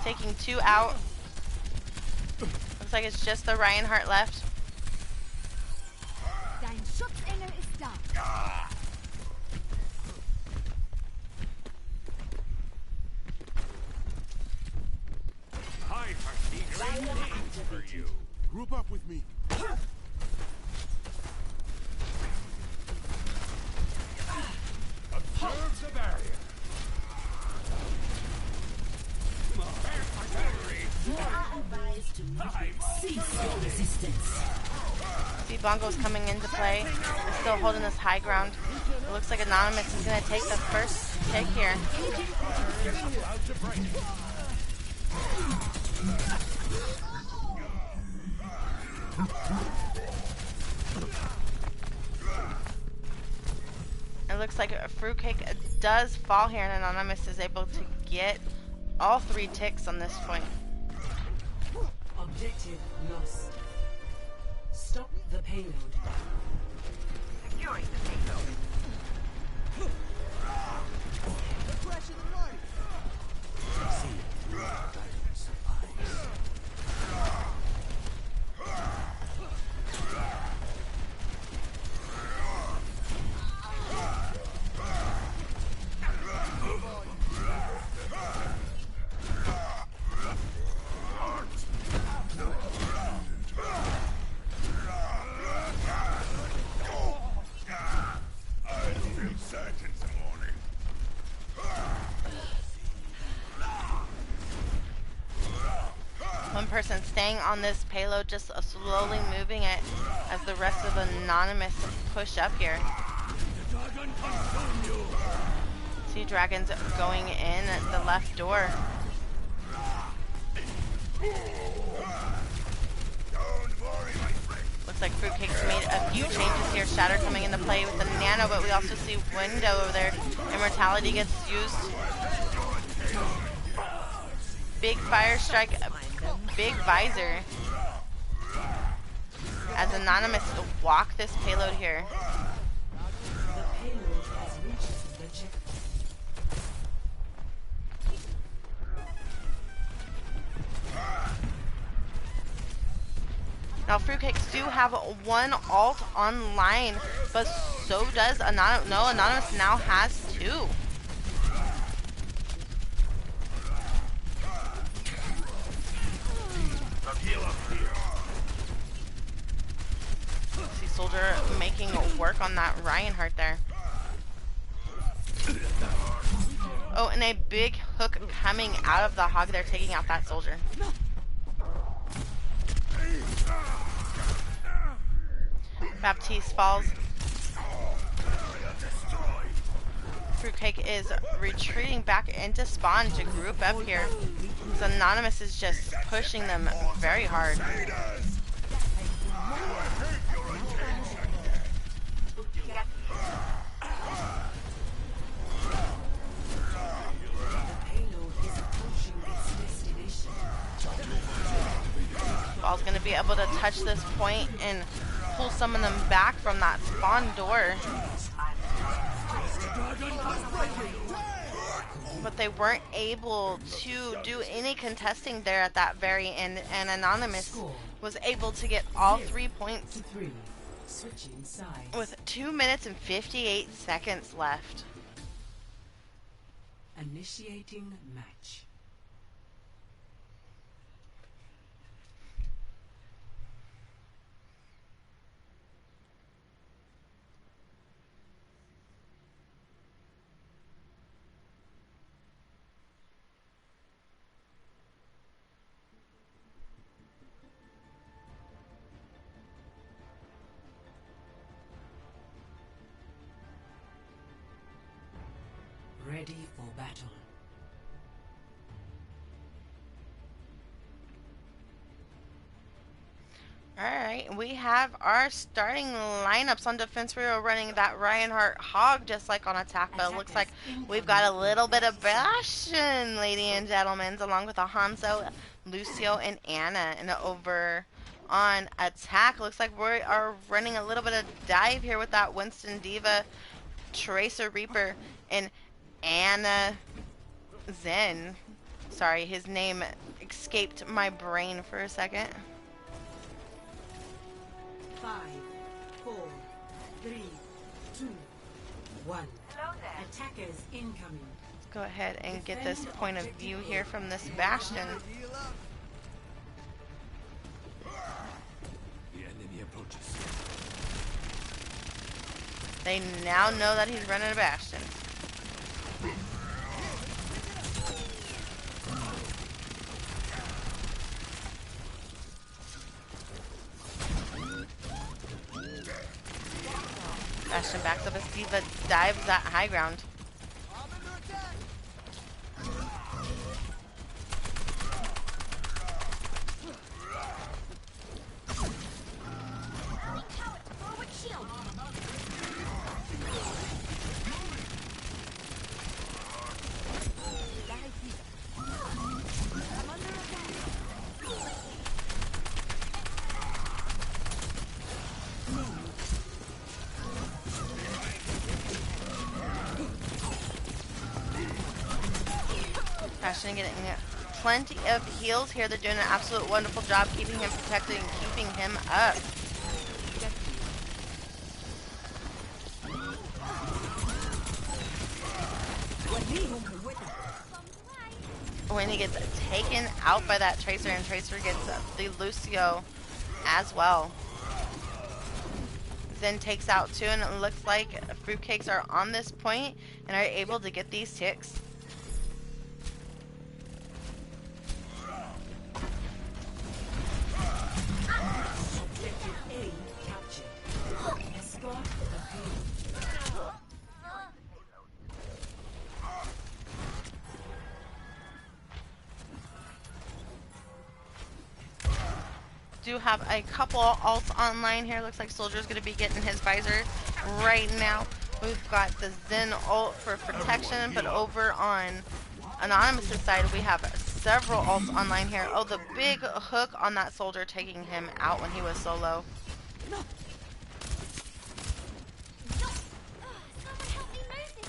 taking 2 out. Looks like it's just the Reinhardt left. Dein Schutzengel ist da. Hide for you. Group up with me. Observe the barrier. See Bongo's coming into play. They're still holding this high ground. It looks like Anonymous is going to take the first pick here. It looks like a Fruitcake does fall here, and Anonymous is able to get all 3 ticks on this point. Objective lost. Stop the payload. Securing the payload. One person staying on this payload, just slowly moving it as the rest of the Anonymous push up here. See dragons going in at the left door. Looks like Fruitcake's made a few changes here, Shatter coming into play with the Nano, but we also see Window over there. Immortality gets used. Big Fire Strike, big Visor. As Anonymous walk this payload here. The payload has reached the checkpoint. Now, Fruitcakes do have one alt online, but so does Anonymous. No, Anonymous now has two. See Soldier making work on that Reinhardt there. Oh, and a big hook coming out of the Hog there, taking out that Soldier. Baptiste falls. Fruitcake is retreating back into spawn to group up here. So Anonymous is just pushing them very hard. Ball's going to be able to touch this point and pull some of them back from that spawn door. But they weren't able to do any contesting there at that very end, and Anonymous was able to get all 3 points with 2 minutes and 58 seconds left. Initiating match. Ready for battle. Alright, we have our starting lineups on defense. We are running that Reinhardt Hog just like on attack, but it looks like we've got a little bit of Bastion, ladies and gentlemen, along with a Hanzo, Lucio, and Anna. And over on attack, looks like we are running a little bit of dive here with that Winston Diva, Tracer Reaper, and Anna Zen. Sorry, his name escaped my brain for a second. 5, 4, 3, 2, 1. Attackers incoming. Let's go ahead and get this point of view here from this Bastion. The enemy approaches. They now know that he's running a Bastion. Bastion backs up as Diva dives that high ground. Bastion getting plenty of heals here. They're doing an absolute wonderful job keeping him protected and keeping him up. When he gets taken out by that Tracer, and Tracer gets the Lucio as well. Then takes out two, and it looks like Fruitcakes are on this point and are able to get these ticks. do have a couple alts online here. Looks like Soldier's going to be getting his visor right now. We've got the Zen ult for protection, but over on Anonymous' side, we have several ults online here. Oh, the big hook on that Soldier taking him out when he was solo.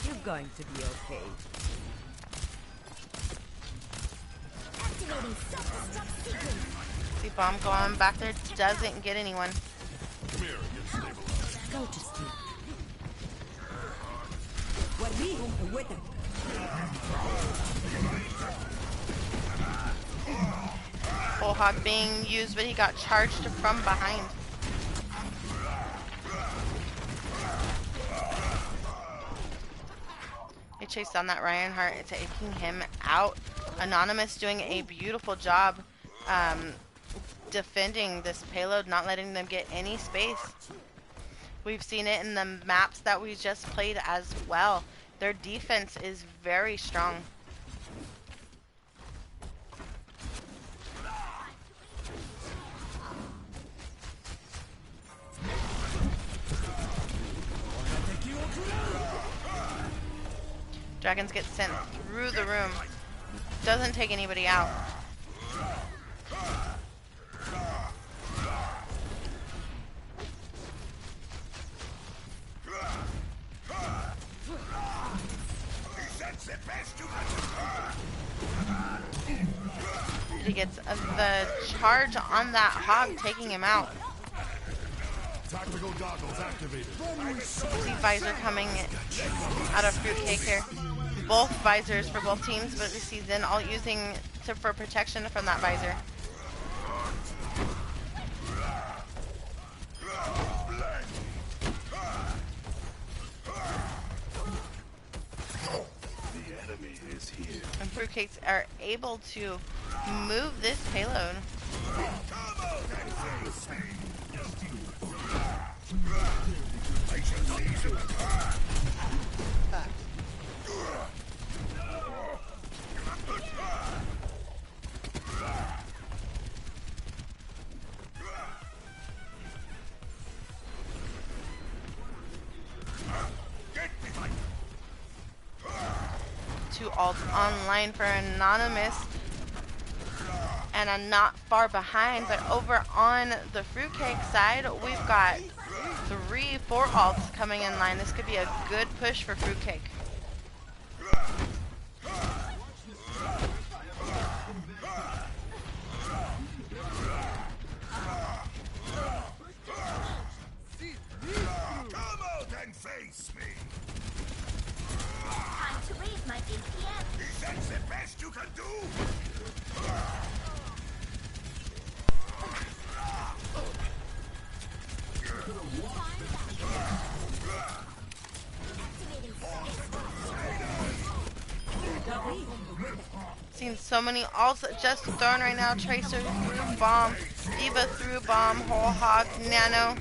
You're going to be okay. Activating self-destruct sequence. See bomb going back there, doesn't get anyone. Go to sleep. Guardi, with him. Whole hog being used, but he got charged from behind. They chased down that Reinhardt, taking him out. Anonymous doing a beautiful job defending this payload, not letting them get any space. We've seen it in the maps that we just played as well. Their defense is very strong. Dragons get sent through the room. Doesn't take anybody out. He gets the charge on that hog, taking him out. Tactical goggles activated. See visor coming out of Fruitcake here. Both visors for both teams, but we see Zen all using for protection from that visor. The enemy is here. And Fruitcakes are able to move this payload. Two ults online for Anonymous. And I'm not far behind, but over on the Fruitcake side, we've got 3-4 ults coming in line. This could be a good push for Fruitcake. Come out and face me. Time to raise my APM. Is that the best you can do? Seeing so many ults just thrown right now. Tracer through bomb, Diva through bomb, whole hog, nano.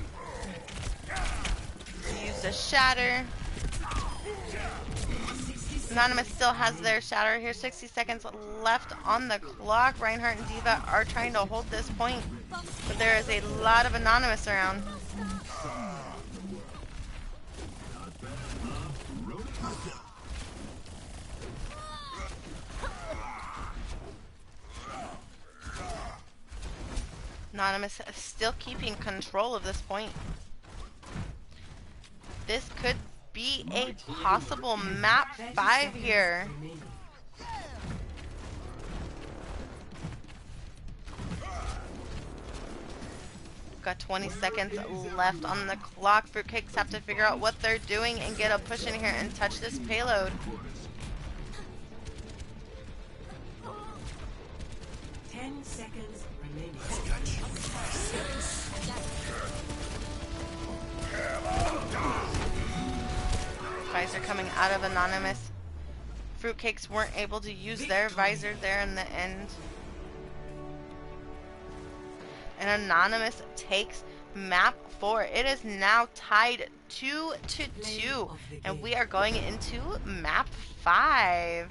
Use a shatter. Anonymous still has their shatter here. 60 seconds left on the clock. Reinhardt and Diva are trying to hold this point, but there is a lot of Anonymous around. Anonymous still keeping control of this point. This could be a possible map 5 here. Got 20 seconds left on the clock. Fruitcakes have to figure out what they're doing and get a push in here and touch this payload. 10 seconds remaining. Visor coming out of Anonymous. Fruitcakes weren't able to use their visor there in the end. And Anonymous takes map 4. It is now tied 2-2. And we are going into map 5.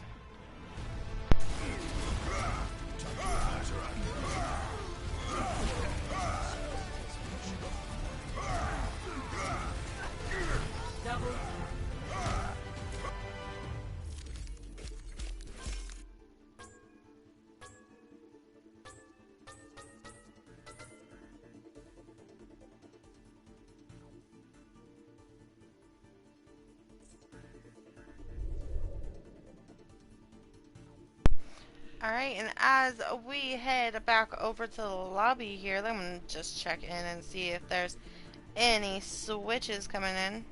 Alright, and as we head back over to the lobby here, let me just check in and see if there's any switches coming in.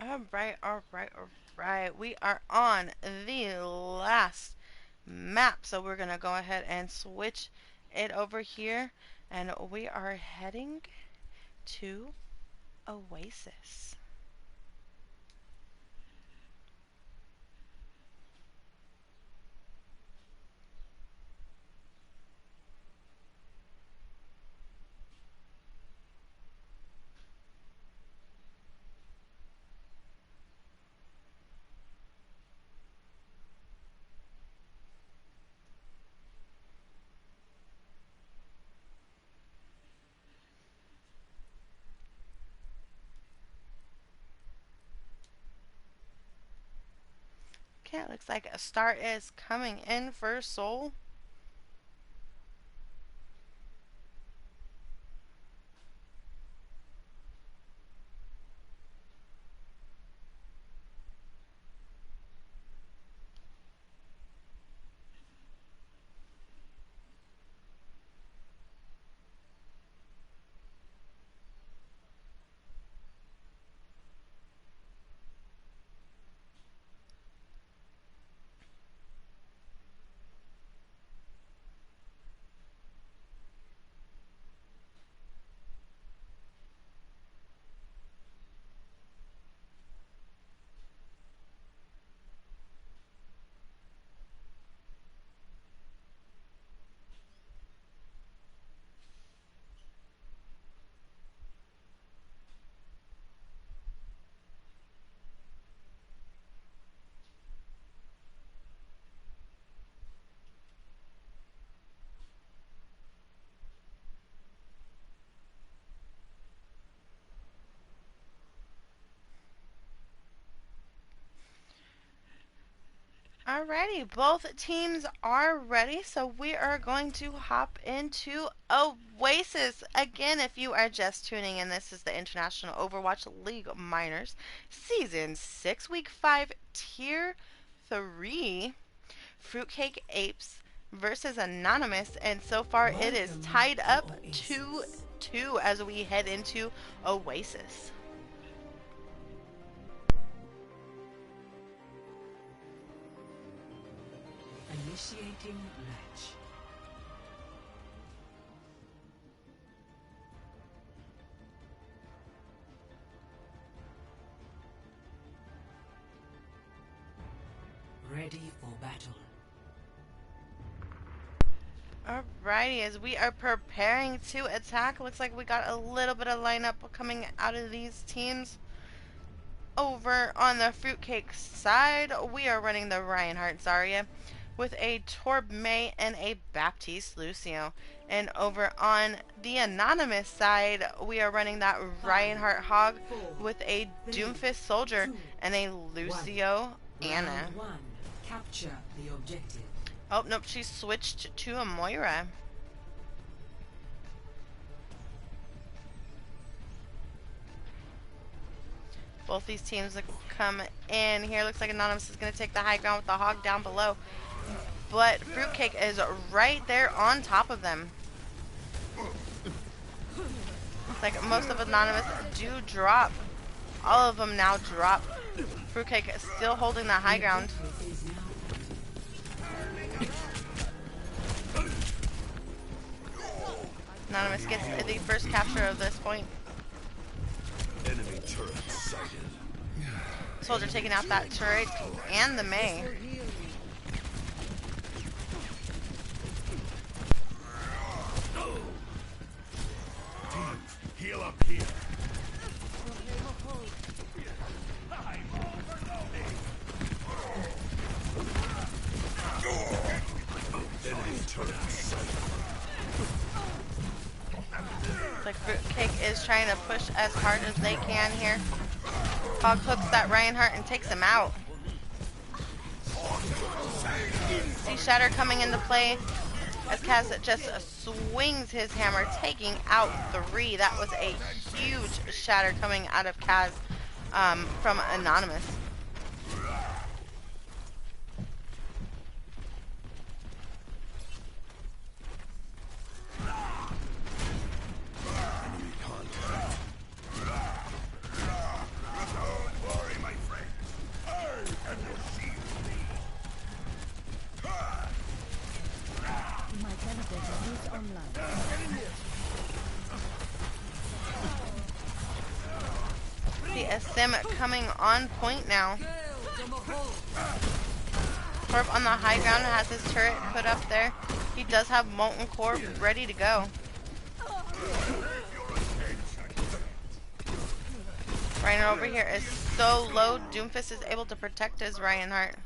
Alright, alright, alright. We are on the last map, so we're gonna go ahead and switch it over here, and we are heading to Oasis. Okay, it looks like a start is coming in for Soul. Alrighty, both teams are ready, so we are going to hop into Oasis. Again, if you are just tuning in, this is the International Overwatch League Minors, Season 6, Week 5, Tier 3, Fruitcake Apes versus Anonymous, and so far it is tied up 2-2 as we head into Oasis. Initiating match. Ready for battle. Alrighty, as we are preparing to attack, looks like we got a little bit of lineup coming out of these teams. Over on the Fruitcake side, we are running the Reinhardt Zarya with a Torb May and a Baptiste Lucio. And over on the Anonymous side, we are running that Reinhardt Hog with a Doomfist Soldier and a Lucio Anna. Capture the objective. Oh, nope, she switched to a Moira. Both these teams come in here. Looks like Anonymous is going to take the high ground with the Hog down below. But Fruitcake is right there on top of them. Looks like most of Anonymous do drop. All of them now drop. Fruitcake is still holding the high ground. Anonymous gets the first capture of this point. Enemy turret sighted. Soldier taking out that turret and the May. Team, heal up here. Enemy turret sighted. It's like Fruitcake is trying to push as hard as they can here. Hog hooks that Reinhardt and takes him out. See Shatter coming into play as Kaz just swings his hammer, taking out 3. That was a huge Shatter coming out of Kaz from Anonymous. My teleporter is online. See a sim coming on point now. Torp on the high ground has his turret put up there. He does have Molten Core ready to go. Reinhardt over here is so low. Doomfist is able to protect his Reinhardt.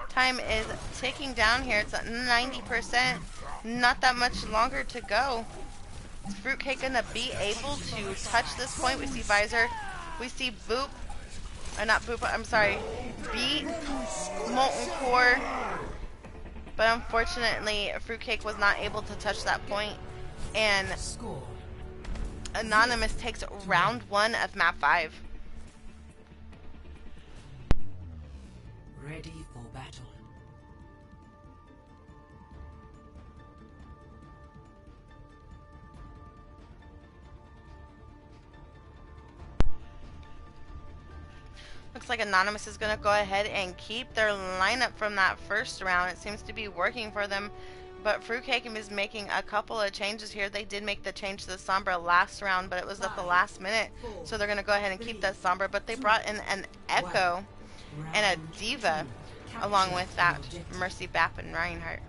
Time is ticking down here. It's at 90%. Not that much longer to go. Is Fruitcake gonna be able to touch this point? We see Visor. We see Boop. Not Boop, I'm sorry. Beat. Molten Core. But unfortunately, Fruitcake was not able to touch that point. And Anonymous takes round 1 of map 5. Ready for battle. Looks like Anonymous is going to go ahead and keep their lineup from that first round. It seems to be working for them. But Fruitcake is making a couple of changes here. They did make the change to the Sombra last round, but it was at the last minute. So they're going to go ahead and keep that Sombra. But they brought in an Echo and a Diva along with that Mercy, Bap, and Reinhardt.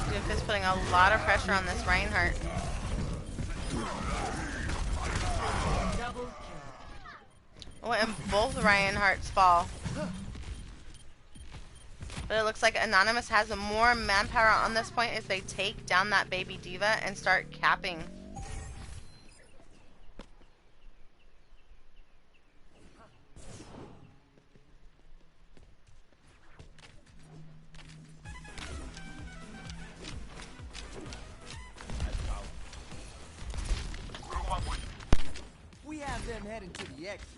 Doomfist putting a lot of pressure on this Reinhardt. Oh, and both Reinhardts fall. But it looks like Anonymous has more manpower on this point as they take down that baby Diva and start capping. We have them heading to the exit.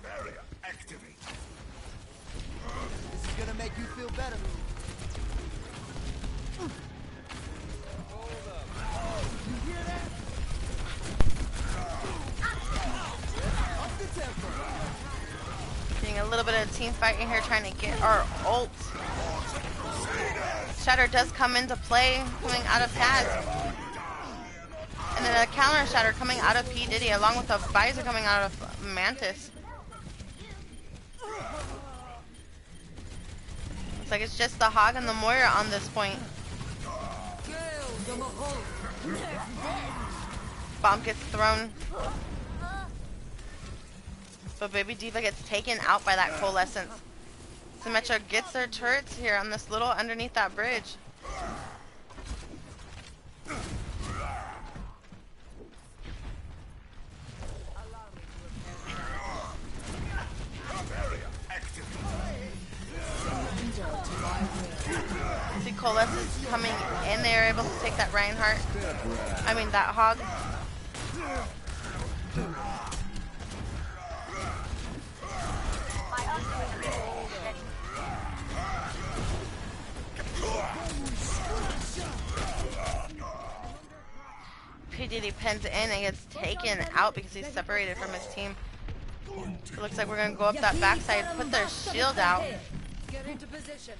Barrier activate. This is gonna make you feel better. You hear that? Up the tempo. Getting a little bit of team fighting here, trying to get our ult. Shatter does come into play, coming out of Taz. And then a counter Shatter coming out of P. Diddy, along with a Visor coming out of Mantis. Looks like it's just the Hog and the Moira on this point. Bomb gets thrown. But Baby Diva gets taken out by that Coalescence. Symmetra gets their turrets here on this little underneath that bridge. See, Colas is coming in there, able to take that Reinhardt. I mean, that hog. My ultimate is ready. PDD pens in and gets taken out because he's separated from his team. It looks like we're going to go up that backside, put their shield out. Get into position.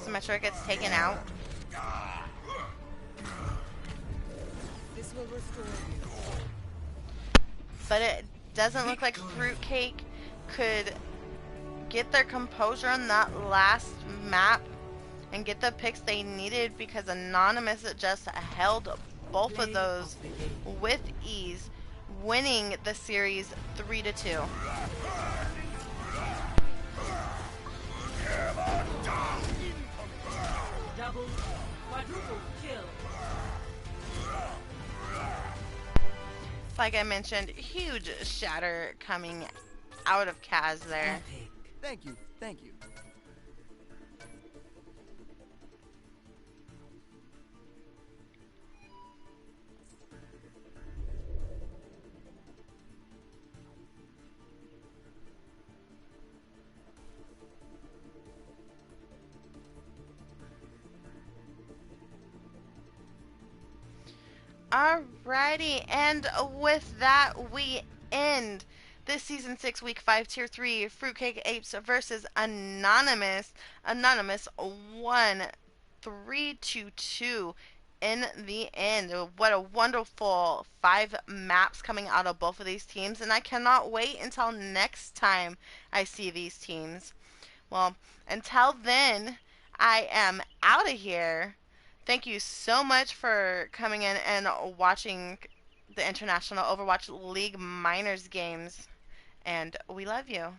Symmetra gets taken out. This will restore you. But it doesn't look like Fruitcake could get their composure on that last map and get the picks they needed because Anonymous just held both of those with ease, winning the series 3-2. Double, quadruple kill. Like I mentioned, huge shatter coming out of Kaz there. Thank you, thank you. Alrighty, and with that, we end this Season 6, Week 5, Tier 3, Fruitcake Apes versus Anonymous. Anonymous won 3-2 in the end. What a wonderful 5 maps coming out of both of these teams, and I cannot wait until next time I see these teams. Well, until then, I am out of here. Thank you so much for coming in and watching the International Overwatch League Minors games. And we love you.